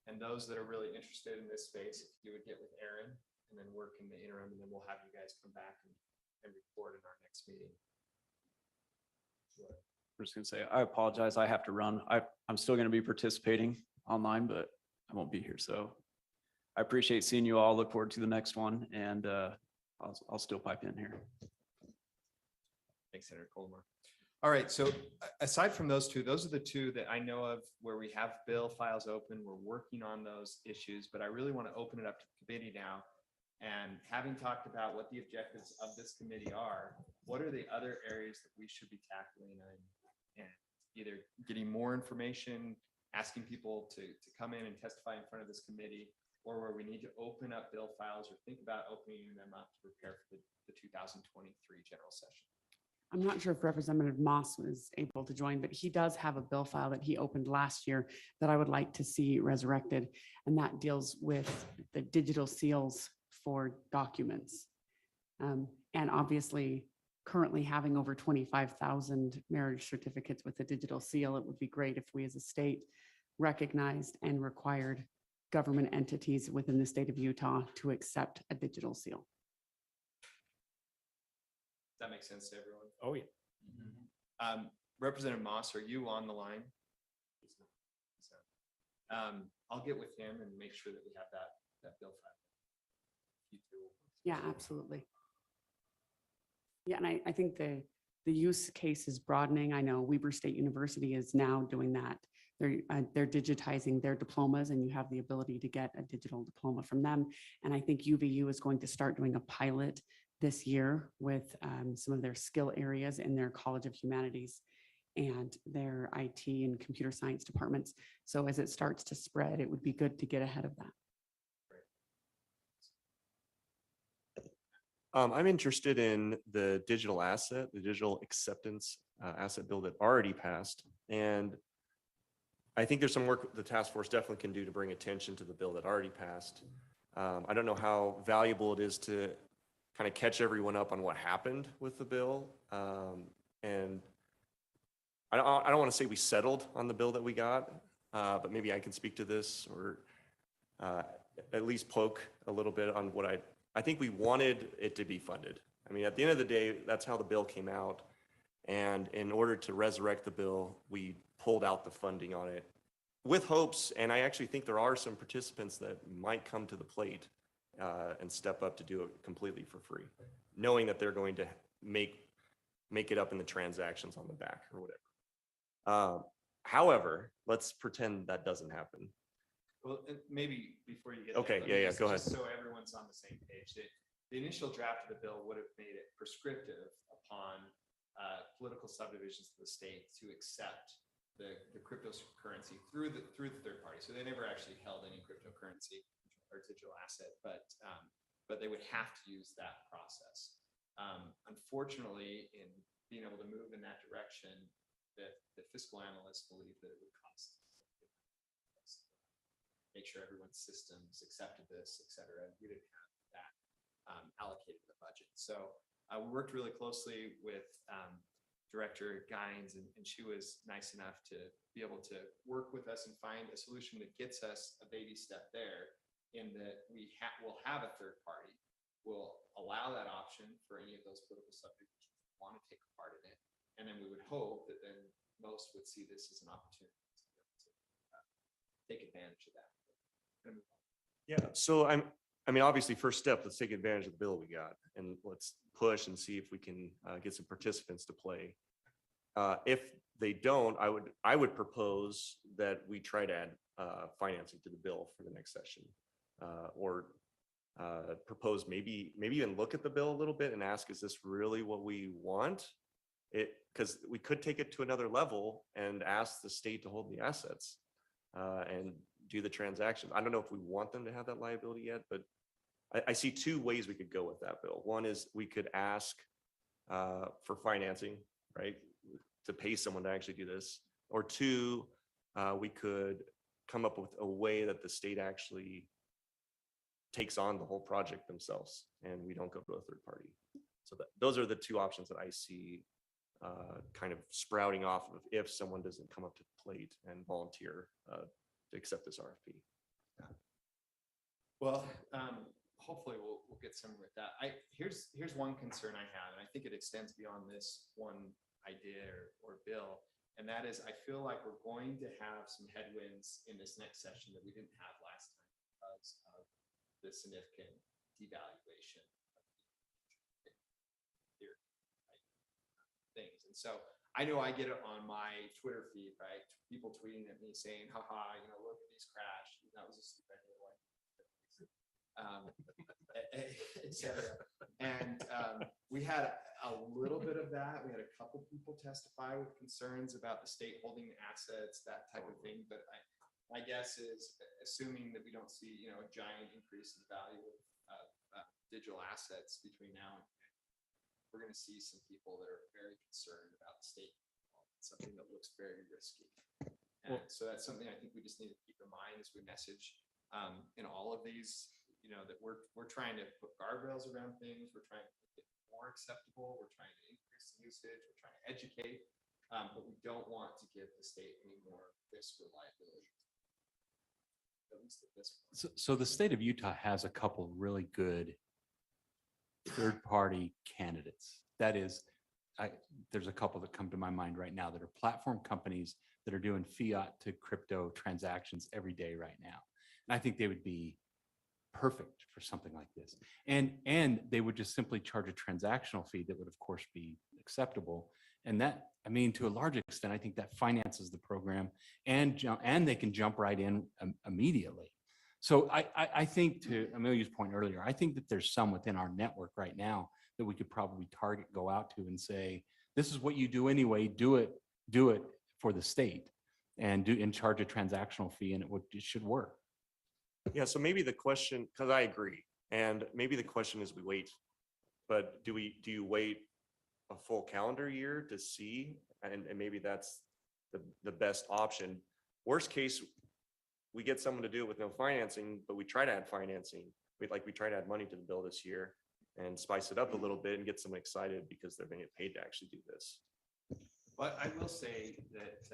And those that are really interested in this space, if you would get with Aaron and then work in the interim, and then we'll have you guys come back and report in our next meeting. I'm just gonna say, I apologize. I have to run. I'm still gonna be participating online, but I won't be here. So I appreciate seeing you all. Look forward to the next one, and I'll still pipe in here. Thanks, Senator Colmar. All right, so aside from those two, those are the two that I know of where we have bill files open. We're working on those issues, but I really want to open it up to the committee now. And having talked about what the objectives of this committee are, what are the other areas that we should be tackling and either getting more information, asking people to come in and testify in front of this committee, or where we need to open up bill files or think about opening them up to prepare for the 2023 general session. I'm not sure if Representative Moss was able to join, but he does have a bill file that he opened last year that I would like to see resurrected. And that deals with the digital seals for documents. And obviously, currently having over 25,000 marriage certificates with a digital seal, it would be great if we as a state recognized and required government entities within the state of Utah to accept a digital seal. That makes sense to everyone. Oh, yeah. Representative Moss, are you on the line? I'll get with him and make sure that we have that bill file. You two. Yeah, absolutely. Yeah, and I think the use case is broadening. I know Weber State University is now doing that. They're digitizing their diplomas, and you have the ability to get a digital diploma from them. And I think UVU is going to start doing a pilot this year with some of their skill areas in their College of Humanities and their IT and computer science departments. So as it starts to spread, it would be good to get ahead of that. I'm interested in the digital asset, the digital acceptance asset bill that already passed. And I think there's some work the task force definitely can do to bring attention to the bill that already passed. I don't know how valuable it is to kind of catch everyone up on what happened with the bill. And I don't want to say we settled on the bill that we got, but maybe I can speak to this or at least poke a little bit on what I think we wanted it to be funded. I mean, at the end of the day, that's how the bill came out. And in order to resurrect the bill, we pulled out the funding on it with hopes. And I actually think there are some participants that might come to the plate and step up to do it completely for free, knowing that they're going to make it up in the transactions on the back or whatever. However, let's pretend that doesn't happen. Well, maybe before you get Okay, there, let me yeah, just- go ahead. just so everyone's on the same page, the initial draft of the bill would have made it prescriptive upon political subdivisions of the state to accept the cryptocurrency through the third party. So they never actually held any cryptocurrency or digital asset, but they would have to use that process. Unfortunately, in being able to move in that direction, the fiscal analysts believe that it would cost, make sure everyone's systems accepted this, et cetera. We didn't have that allocated in the budget. So we worked really closely with Director Gines, and she was nice enough to be able to work with us and find a solution that gets us a baby step there, in that we'll have a third party. We'll allow that option for any of those political subdivisions who want to take a part in it. And then we would hope that then most would see this as an opportunity to be able to take advantage of that. Yeah, so I mean, obviously, first step, let's take advantage of the bill we got and let's push and see if we can get some participants to play. If they don't, I would propose that we try to add financing to the bill for the next session, or propose maybe even look at the bill a little bit and ask, is this really what we want? Because we could take it to another level and ask the state to hold the assets and do the transactions. I don't know if we want them to have that liability yet, but I see two ways we could go with that bill. One is we could ask for financing, right, to pay someone to actually do this. Or two, we could come up with a way that the state actually takes on the whole project themselves and we don't go to a third party. So those are the two options that I see kind of sprouting off of if someone doesn't come up to the plate and volunteer to accept this RFP. Well, hopefully we'll get somewhere with that. Here's one concern I have, and I think it extends beyond this one idea or bill, and that is I feel like we're going to have some headwinds in this next session that we didn't have last time because of the significant devaluation of things. And so I know I get it on my Twitter feed, right? People tweeting at me saying, haha, look at these crash. That was a stupid idea. Et cetera. And we had a little bit of that. We had a couple people testify with concerns about the state holding assets, that type of thing. But my guess is, assuming that we don't see, a giant increase in the value of digital assets between now and then, we're going to see some people that are very concerned about the state, something that looks very risky. And so that's something I think we just need to keep in mind as we message in all of these. That we're trying to put guardrails around things. We're trying to make it more acceptable. We're trying to increase the usage. We're trying to educate, but we don't want to give the state any more risk or liability. At least at this point. So the state of Utah has a couple really good third-party candidates. That is, there's a couple that come to my mind right now that are platform companies that are doing fiat to crypto transactions every day right now. And I think they would be perfect for something like this. And they would just simply charge a transactional fee that would of course be acceptable. And that, to a large extent, I think that finances the program and they can jump right in immediately. So I think, to Amelia's point earlier, I think that there's some within our network right now that we could probably target, go out to and say, this is what you do anyway, do it for the state and charge a transactional fee, and it should work. Yeah, so maybe the question, because I agree, and maybe the question is we wait, but do you wait a full calendar year to see, and maybe that's the best option. Worst case, we get someone to do it with no financing, but we try to add financing. We try to add money to the bill this year, and spice it up a little bit and get someone excited because they're going to get paid to actually do this. But I will say that,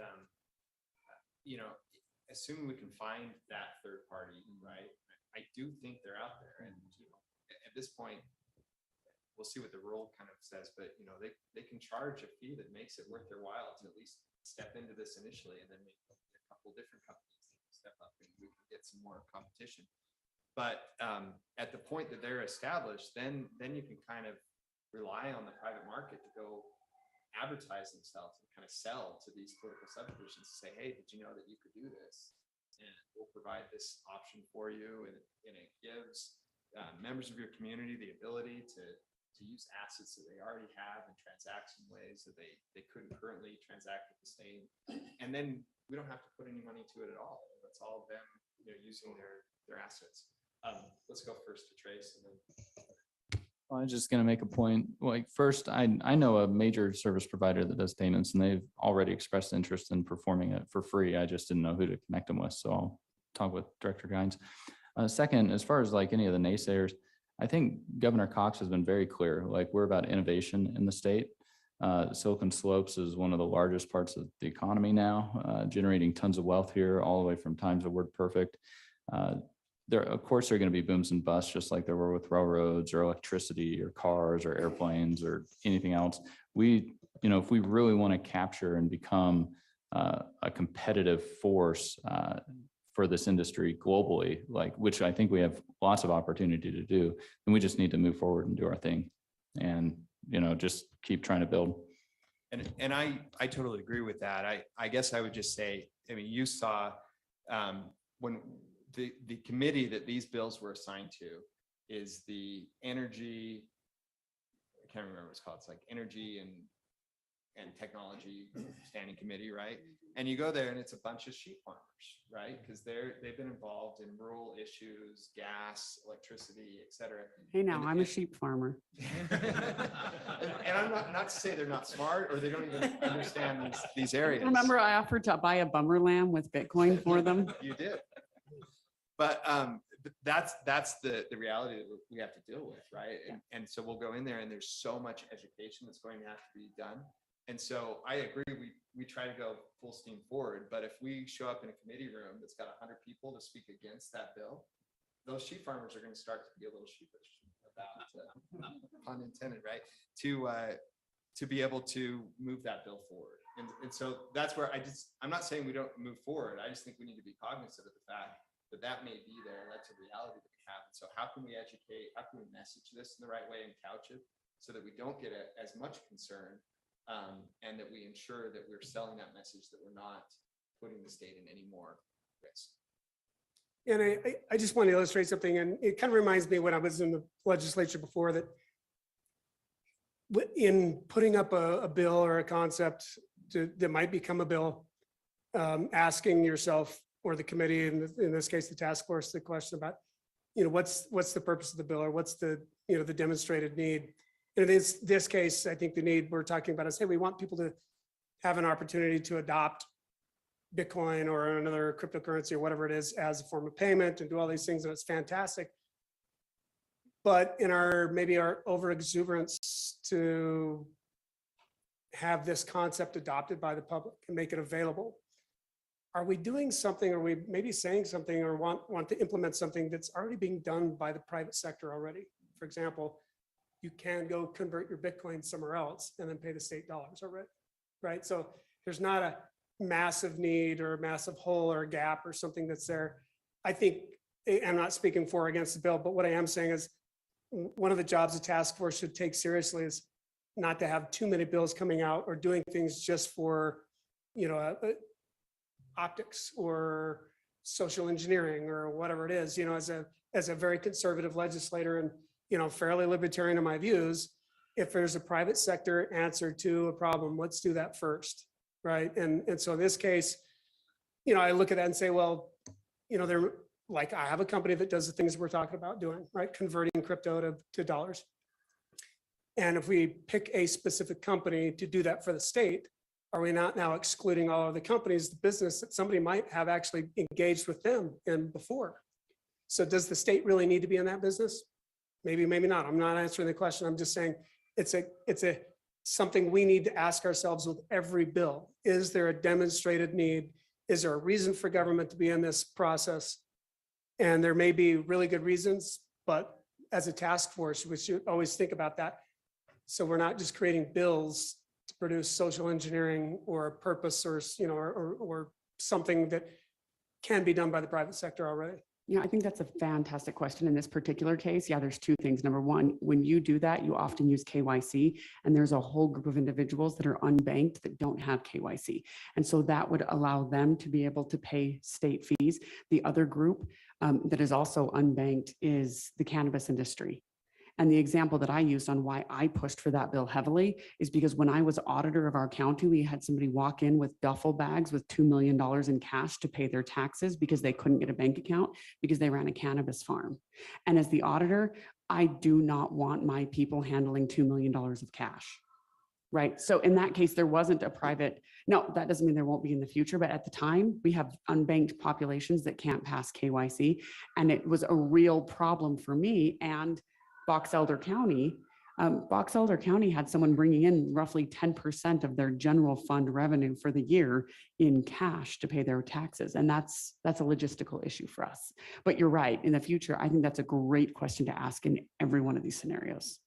assuming we can find that third party, right? I do think they're out there, and at this point, we'll see what the rule kind of says, but they can charge a fee that makes it worth their while to at least step into this initially, and then maybe a couple different companies that can step up and we can get some more competition. But at the point that they're established, then you can kind of rely on the private market to go advertise themselves and kind of sell to these political subdivisions to say, hey, did you know that you could do this? And we'll provide this option for you. And it gives members of your community the ability to use assets that they already have and transact in ways that they couldn't currently transact with the state. And then we don't have to put any money to it at all. It's all them using their assets. Let's go first to Trace and then. I'm just going to make a point. Like first, I know a major service provider that does payments, and they've already expressed interest in performing it for free. I just didn't know who to connect them with, so I'll talk with Director Gines. Second, as far as like any of the naysayers, I think Governor Cox has been very clear. Like we're about innovation in the state. Silicon Slopes is one of the largest parts of the economy now, generating tons of wealth here, all the way from times of WordPerfect. There, of course, there are going to be booms and busts, just like there were with railroads or electricity or cars or airplanes or anything else. We, if we really want to capture and become a competitive force for this industry globally, like which I think we have lots of opportunity to do, then we just need to move forward and do our thing, and just keep trying to build. And I totally agree with that. I guess I would just say, I mean, you saw when the committee that these bills were assigned to is the energy, I can't remember what it's called. It's like energy and technology standing committee, right? And you go there and it's a bunch of sheep farmers, right? Because they've been involved in rural issues, gas, electricity, et cetera. Hey, now I'm a sheep farmer. And I'm not to say they're not smart or they don't even understand these areas. Remember, I offered to buy a bummer lamb with Bitcoin for them. You did. But that's the reality that we have to deal with, right? And so we'll go in there and there's so much education that's going to have to be done. And so I agree, we try to go full steam forward, but if we show up in a committee room that's got 100 people to speak against that bill, those sheep farmers are going to start to be a little sheepish about, pun intended, right? To be able to move that bill forward. And so that's where I'm not saying we don't move forward. I just think we need to be cognizant of the fact that may be there. That's a reality that we have. And so how can we educate, how can we message this in the right way and couch it so that we don't get as much concern, and that we ensure that we're selling that message, that we're not putting the state in any more risk. And I just want to illustrate something, and it kind of reminds me when I was in the legislature before, that in putting up a bill or a concept that might become a bill, asking yourself or the committee, in this case, the task force, the question about, what's the purpose of the bill, or what's the demonstrated need. In this case, I think the need we're talking about is, hey, we want people to have an opportunity to adopt Bitcoin or another cryptocurrency or whatever it is as a form of payment and do all these things, and it's fantastic. But in our over exuberance to have this concept adopted by the public and make it available, are we doing something, or we maybe saying something, or want to implement something that's already being done by the private sector already? For example, you can go convert your Bitcoin somewhere else and then pay the state dollars already, right? So there's not a massive need or a massive hole or a gap or something that's there. I think, I'm not speaking for or against the bill, but what I am saying is one of the jobs the task force should take seriously is not to have too many bills coming out or doing things just for, optics or social engineering or whatever it is, as a very conservative legislator and, fairly libertarian in my views, if there's a private sector answer to a problem, let's do that first, right? And so in this case, I look at that and say, well, they're like, I have a company that does the things we're talking about doing, right? Converting crypto to dollars. And if we pick a specific company to do that for the state, are we not now excluding all of the companies, the business that somebody might have actually engaged with them in before? So does the state really need to be in that business? Maybe, maybe not. I'm not answering the question. I'm just saying it's something we need to ask ourselves with every bill. Is there a demonstrated need? Is there a reason for government to be in this process? And there may be really good reasons, but as a task force, we should always think about that. So we're not just creating bills to produce social engineering or a purpose or, or something that can be done by the private sector already. Yeah, I think that's a fantastic question in this particular case. Yeah, there's two things. Number one, when you do that, you often use KYC, and there's a whole group of individuals that are unbanked that don't have KYC. And so that would allow them to be able to pay state fees. The other group that is also unbanked is the cannabis industry. And the example that I used on why I pushed for that bill heavily is because when I was auditor of our county, we had somebody walk in with duffel bags with $2 million in cash to pay their taxes because they couldn't get a bank account because they ran a cannabis farm. And as the auditor, I do not want my people handling $2 million of cash. Right. So in that case, there wasn't a private, no, that doesn't mean there won't be in the future, but at the time we have unbanked populations that can't pass KYC. And it was a real problem for me and Box Elder County. Box Elder County had someone bringing in roughly 10% of their general fund revenue for the year in cash to pay their taxes. And that's a logistical issue for us. But you're right, in the future, I think that's a great question to ask in every one of these scenarios.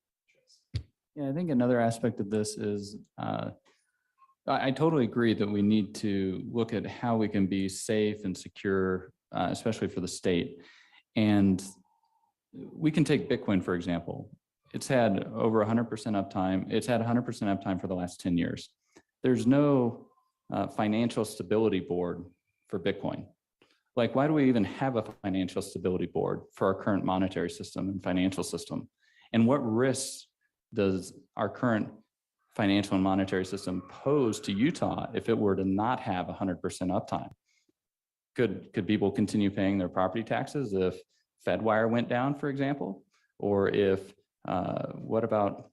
Yeah, I think another aspect of this is, I totally agree that we need to look at how we can be safe and secure, especially for the state. And we can take Bitcoin, for example. It's had over 100% uptime. It's had 100% uptime for the last 10 years. There's no financial stability board for Bitcoin. Like, why do we even have a financial stability board for our current monetary system and financial system? And what risks does our current financial and monetary system pose to Utah if it were to not have 100% uptime? Could people continue paying their property taxes if Fedwire went down, for example? Or if, what about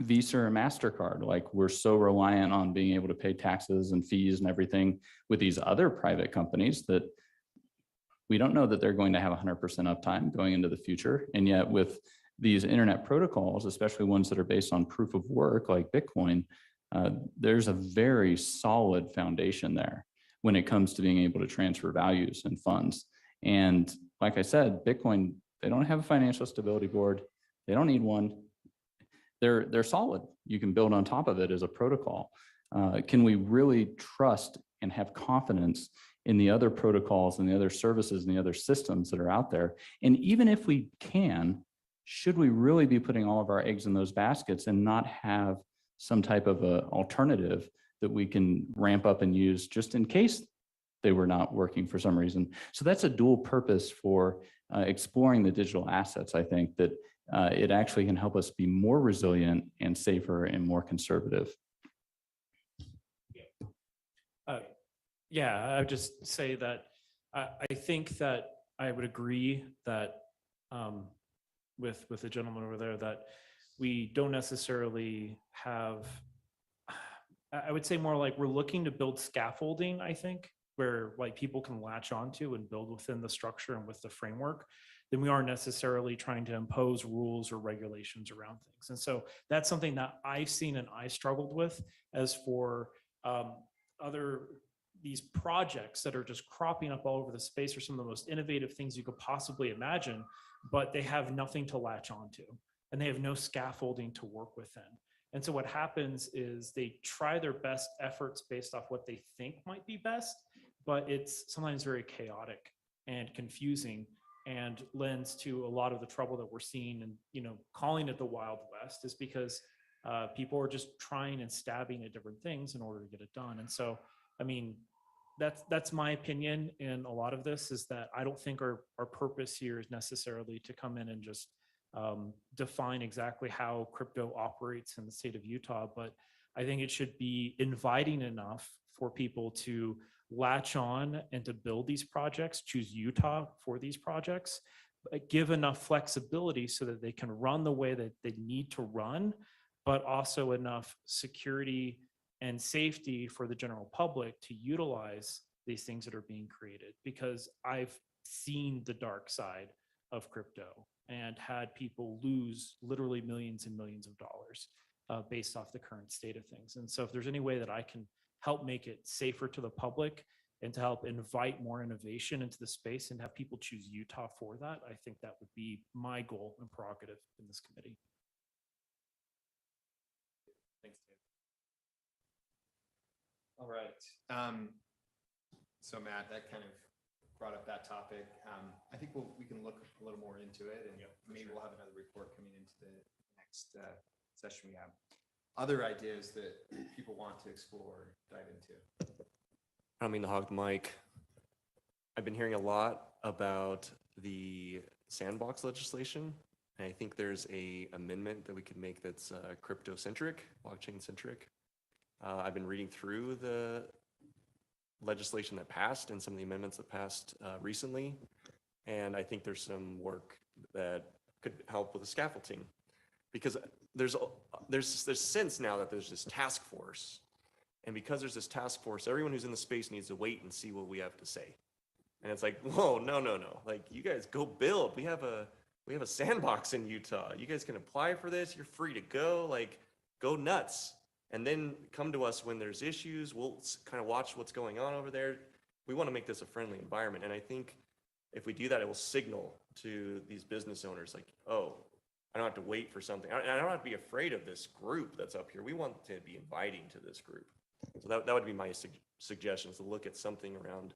Visa or MasterCard? Like, we're so reliant on being able to pay taxes and fees and everything with these other private companies that we don't know that they're going to have 100% uptime going into the future. And yet with these internet protocols, especially ones that are based on proof of work like Bitcoin, there's a very solid foundation there when it comes to being able to transfer values and funds. And like I said, Bitcoin, they don't have a financial stability board. They don't need one. They're solid. You can build on top of it as a protocol. Can we really trust and have confidence in the other protocols and the other services and the other systems that are out there? And even if we can, should we really be putting all of our eggs in those baskets and not have some type of a alternative that we can ramp up and use just in case they were not working for some reason? So that's a dual purpose for exploring the digital assets. I think that it actually can help us be more resilient and safer and more conservative. Yeah, I would just say that I think that I would agree that with the gentleman over there that we don't necessarily have, I would say more like we're looking to build scaffolding, I think, where like people can latch onto and build within the structure and with the framework, then we aren't necessarily trying to impose rules or regulations around things. And so that's something that I've seen and I struggled with. As for these projects that are just cropping up all over the space are some of the most innovative things you could possibly imagine, but they have nothing to latch onto and they have no scaffolding to work within. And so what happens is they try their best efforts based off what they think might be best, but it's sometimes very chaotic and confusing and lends to a lot of the trouble that we're seeing. And, you know, calling it the Wild West is because people are just trying and stabbing at different things in order to get it done. And so, I mean, that's my opinion in a lot of this, is that I don't think our purpose here is necessarily to come in and just define exactly how crypto operates in the state of Utah, but I think it should be inviting enough for people to latch on and to build these projects, choose Utah for these projects, but give enough flexibility so that they can run the way that they need to run, but also enough security and safety for the general public to utilize these things that are being created. Because I've seen the dark side of crypto and had people lose literally millions and millions of dollars based off the current state of things. And so if there's any way that I can help make it safer to the public and to help invite more innovation into the space and have people choose Utah for that, I think that would be my goal and prerogative in this committee. Thanks, Dave. All right. So Matt, that kind of brought up that topic. I think we can look a little more into it, and maybe we'll have another report coming into the next session we have. Other ideas that people want to explore, dive into. I don't mean to hog the mic. I've been hearing a lot about the sandbox legislation. And I think there's a amendment that we could make that's crypto centric, blockchain centric. I've been reading through the legislation that passed and some of the amendments that passed recently. And I think there's some work that could help with the scaffolding, because there's sense now that there's this task force. And because there's this task force, everyone who's in the space needs to wait and see what we have to say. And it's like, whoa, no. Like, you guys go build. We have a sandbox in Utah. You guys can apply for this. You're free to go. Like, go nuts. And then come to us when there's issues. We'll kind of watch what's going on over there. We want to make this a friendly environment. And I think if we do that, it will signal to these business owners like, oh, I don't have to wait for something. I don't have to be afraid of this group that's up here. We want to be inviting to this group. So that would be my suggestion, is to look at something around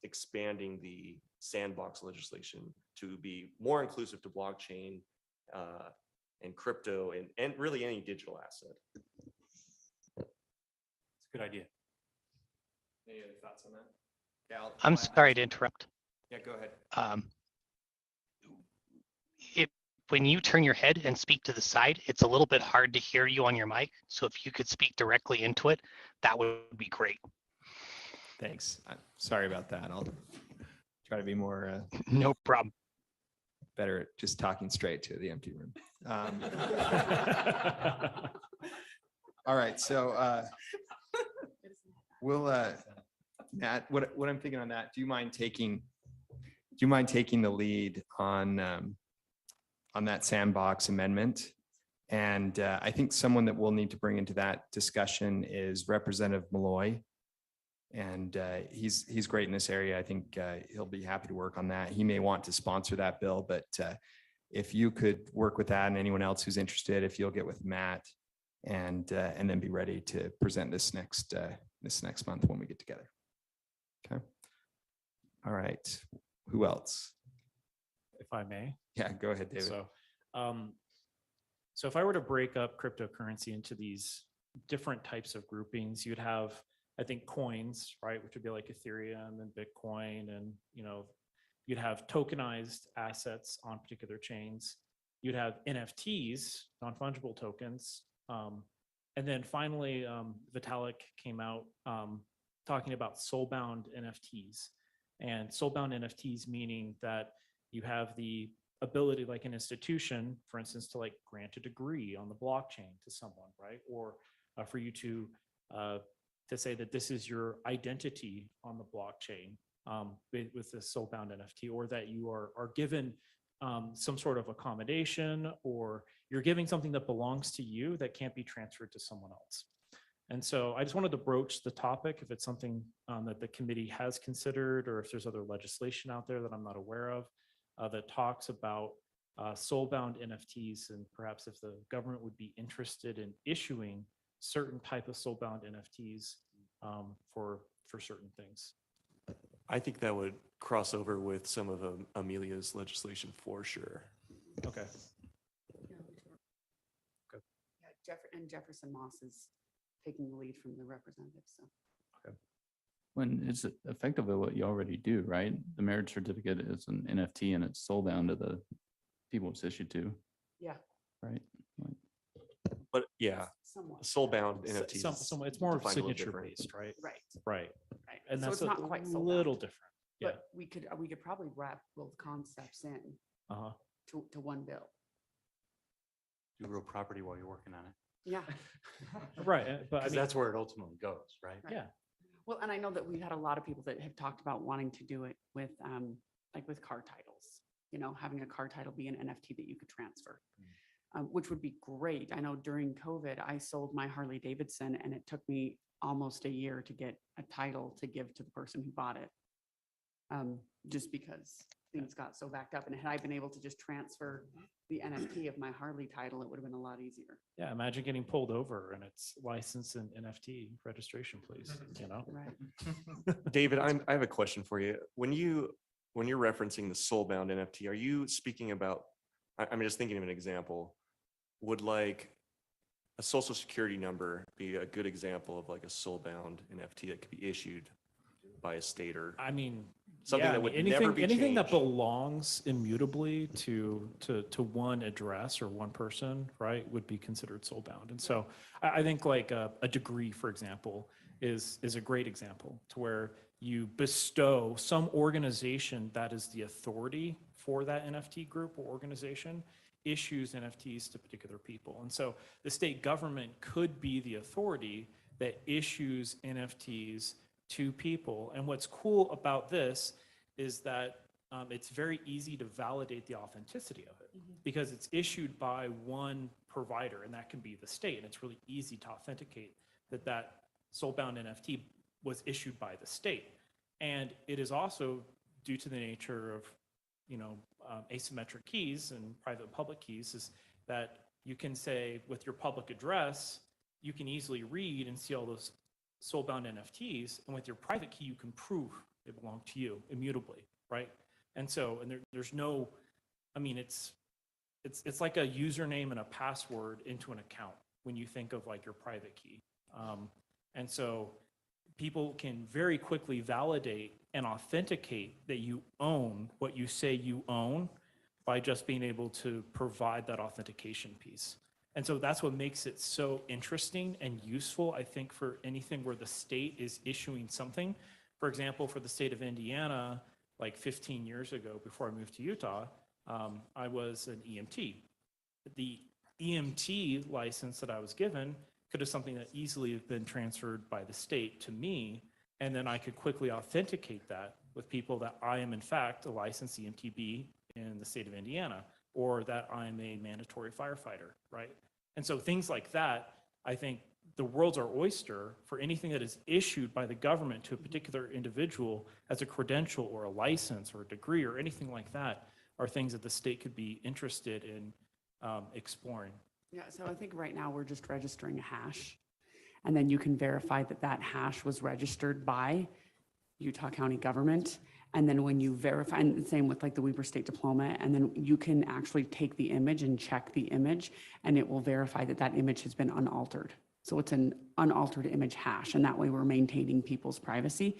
expanding the sandbox legislation to be more inclusive to blockchain and crypto and really any digital asset. It's a good idea. Any other thoughts on that? Yeah, I'm sorry to interrupt. Yeah, go ahead. When you turn your head and speak to the side, it's a little bit hard to hear you on your mic. So if you could speak directly into it, that would be great. Thanks. I'm sorry about that. I'll try to be more No problem. better at just talking straight to the empty room. All right, so we'll Matt, what I'm thinking on that, do you mind taking the lead on that sandbox amendment? And I think someone that we'll need to bring into that discussion is Representative Malloy. And he's great in this area. I think he'll be happy to work on that. He may want to sponsor that bill, but if you could work with that, and anyone else who's interested, if you'll get with Matt and then be ready to present this next month when we get together. Okay. All right. Who else? If I may. Yeah, go ahead, David. So if I were to break up cryptocurrency into these different types of groupings, you'd have, I think, coins, right, which would be like Ethereum and Bitcoin, and you'd have tokenized assets on particular chains. You'd have NFTs, non-fungible tokens, and then finally, Vitalik came out talking about soul-bound NFTs, and soul-bound NFTs meaning that you have the ability, like an institution, for instance, to like grant a degree on the blockchain to someone, right? Or for you to say that this is your identity on the blockchain with the soul-bound NFT, or that you are given some sort of accommodation, or you're giving something that belongs to you that can't be transferred to someone else. And so I just wanted to broach the topic, if it's something that the committee has considered, or if there's other legislation out there that I'm not aware of that talks about soul-bound NFTs, and perhaps if the government would be interested in issuing certain type of soul-bound NFTs for certain things. I think that would cross over with some of Amelia's legislation for sure. Okay. Yeah, Jefferson Moss is taking the lead from the representatives. So. When it's effectively what you already do, right? The marriage certificate is an NFT and it's sold down to the people it's issued to. Yeah. Right. But yeah, Somewhat. soul-bound NFTs. It's more defined a little signature different. based, right? Right. Right. Right. And So that's it's not quite a sold little out, different. Yeah. but we could probably wrap both concepts in Uh-huh. to one bill. Do real property while you're working on it. Yeah. Right. But I Because mean, that's where it ultimately goes, right? Right. yeah. Well, and I know that we've had a lot of people that have talked about wanting to do it with like with car titles. having a car title be an NFT that you could transfer, which would be great. I know during COVID, I sold my Harley Davidson and it took me almost a year to get a title to give to the person who bought it. Just because things got so backed up, and had I been able to just transfer the NFT of my Harley title, it would have been a lot easier. Yeah, imagine getting pulled over and it's licensed in NFT registration, please, Right. David, I have a question for you. When you're referencing the soul-bound NFT, are you speaking about, I'm just thinking of an example. Would like a social security number be a good example of like a soul-bound NFT that could be issued by a state or I mean, something yeah, that I mean, would never be anything that changed? belongs immutably to one address or one person, right, would be considered soul bound. And so I think like a degree, for example, is a great example to where you bestow some organization that is the authority for that NFT group or organization issues NFTs to particular people. And so the state government could be the authority that issues NFTs to people. And what's cool about this is that it's very easy to validate the authenticity of it because it's issued by one provider, and that can be the state. And it's really easy to authenticate that that soul-bound NFT was issued by the state. And it is also due to the nature of, asymmetric keys and private and public keys, is that you can say with your public address, you can easily read and see all those soul-bound NFTs, and with your private key, you can prove they belong to you immutably, right? And so, and there's no, I mean, it's like a username and a password into an account when you think of like your private key. And so people can very quickly validate and authenticate that you own what you say you own by just being able to provide that authentication piece. And so that's what makes it so interesting and useful, I think, for anything where the state is issuing something. For example, for the state of Indiana, like 15 years ago, before I moved to Utah, I was an EMT. The EMT license that I was given could have something that easily have been transferred by the state to me, and then I could quickly authenticate that with people that I am in fact a licensed EMTB in the state of Indiana, or that I'm a mandatory firefighter, right? And so things like that, I think the world's our oyster for anything that is issued by the government to a particular individual as a credential or a license or a degree or anything like that are things that the state could be interested in exploring. Yeah, so I think right now we're just registering a hash, and then you can verify that that hash was registered by Utah County government. And then when you verify, and the same with like the Weber State Diploma, and then you can actually take the image and check the image, and it will verify that that image has been unaltered. So it's an unaltered image hash, and that way we're maintaining people's privacy.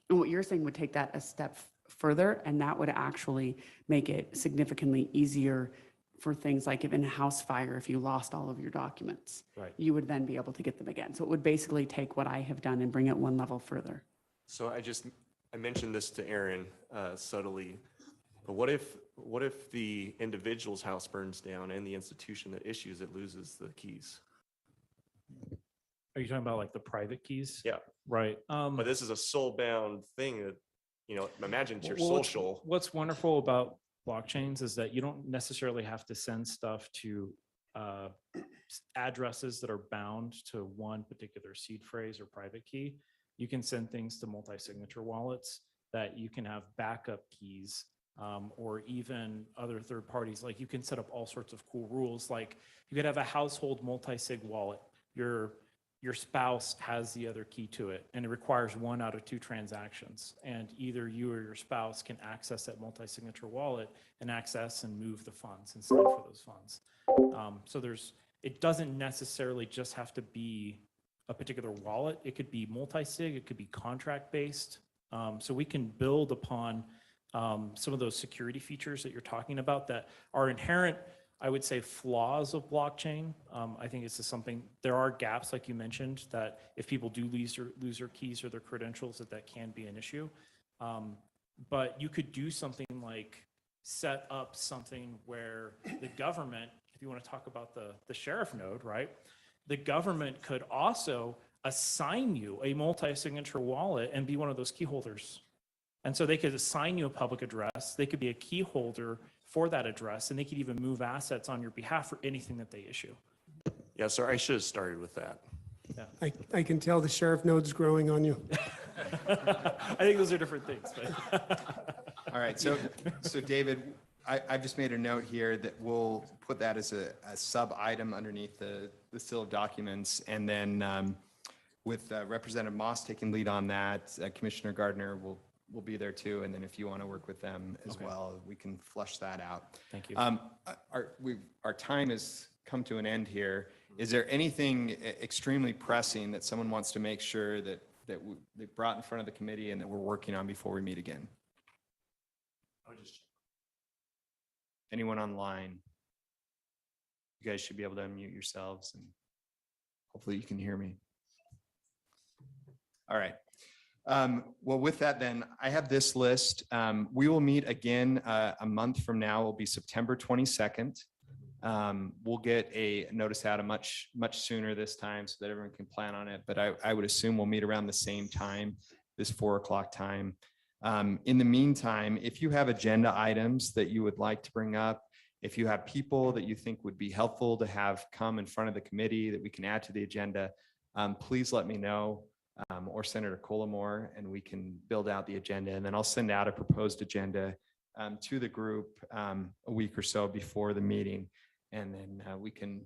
And what you're saying would take that a step further, and that would actually make it significantly easier for things like if in a house fire, if you lost all of your documents, Right. you would then be able to get them again. So it would basically take what I have done and bring it one level further. So I mentioned this to Aaron subtly, but what if the individual's house burns down and the institution that issues it loses the keys? Are you talking about like the private keys? Yeah. Right. But this is a soul-bound thing that, imagine it's your Well, social. What's wonderful about blockchains is that you don't necessarily have to send stuff to addresses that are bound to one particular seed phrase or private key. You can send things to multi-signature wallets that you can have backup keys or even other third parties. Like you can set up all sorts of cool rules. Like you could have a household multi-sig wallet. Your spouse has the other key to it, and it requires 1 out of 2 transactions. And either you or your spouse can access that multi-signature wallet and access and move the funds and sign for those funds. So it doesn't necessarily just have to be a particular wallet. It could be multi-sig, it could be contract-based. So we can build upon some of those security features that you're talking about that are inherent, I would say, flaws of blockchain. I think it's just something, there are gaps, like you mentioned, that if people do lose their keys or their credentials, that can be an issue. But you could do something like set up something where the government, if you want to talk about the sheriff node, right? The government could also assign you a multi-signature wallet and be one of those key holders. And so they could assign you a public address. They could be a key holder for that address, and they could even move assets on your behalf for anything that they issue. Yeah, sorry, I should have started with that. I can tell the sheriff node's growing on you. I think those are different things, but. All right, so David, I've just made a note here that we'll put that as a sub item underneath the seal of documents. And then with Representative Moss taking lead on that, Commissioner Gardner will be there too. And then if you want to work with them as well, we can flush that out. Thank you. Our time has come to an end here. Is there anything extremely pressing that someone wants to make sure that they brought in front of the committee and that we're working on before we meet again? Anyone online? You guys should be able to unmute yourselves and hopefully you can hear me. All right. Well, with that then, I have this list. We will meet again a month from now. It will be September 22nd. We'll get a notice out much sooner this time so that everyone can plan on it. But I would assume we'll meet around the same time, this 4 o'clock time. In the meantime, if you have agenda items that you would like to bring up, if you have people that you think would be helpful to have come in front of the committee that we can add to the agenda, please let me know, or Senator Collamore, and we can build out the agenda. And then I'll send out a proposed agenda to the group a week or so before the meeting. And then we can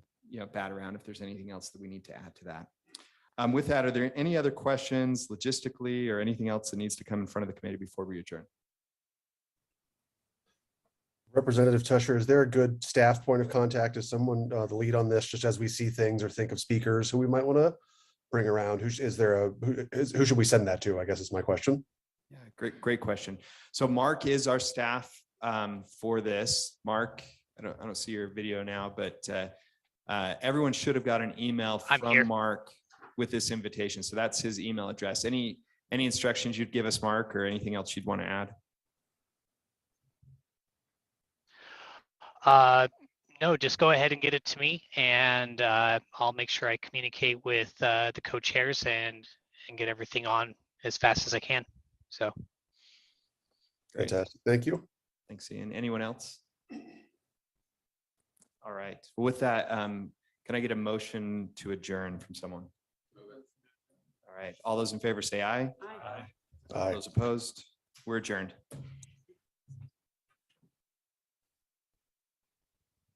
bat around if there's anything else that we need to add to that. With that, are there any other questions logistically or anything else that needs to come in front of the committee before we adjourn? Representative Tusher, is there a good staff point of contact? Is someone the lead on this, just as we see things or think of speakers who we might want to bring around? Who should we send that to? I guess is my question. Yeah, great question. So Mark is our staff for this. Mark, I don't see your video now, but everyone should have got an email from Mark with this invitation. So that's his email address. Any instructions you'd give us, Mark, or anything else you'd want to add? No, just go ahead and get it to me, and I'll make sure I communicate with the co-chairs and get everything on as fast as I can. So. Great. Fantastic. Thank you. Thanks, Ian. Anyone else? All right. Well, with that, can I get a motion to adjourn from someone? All right. All those in favor say aye. Aye. Aye. Those opposed, we're adjourned.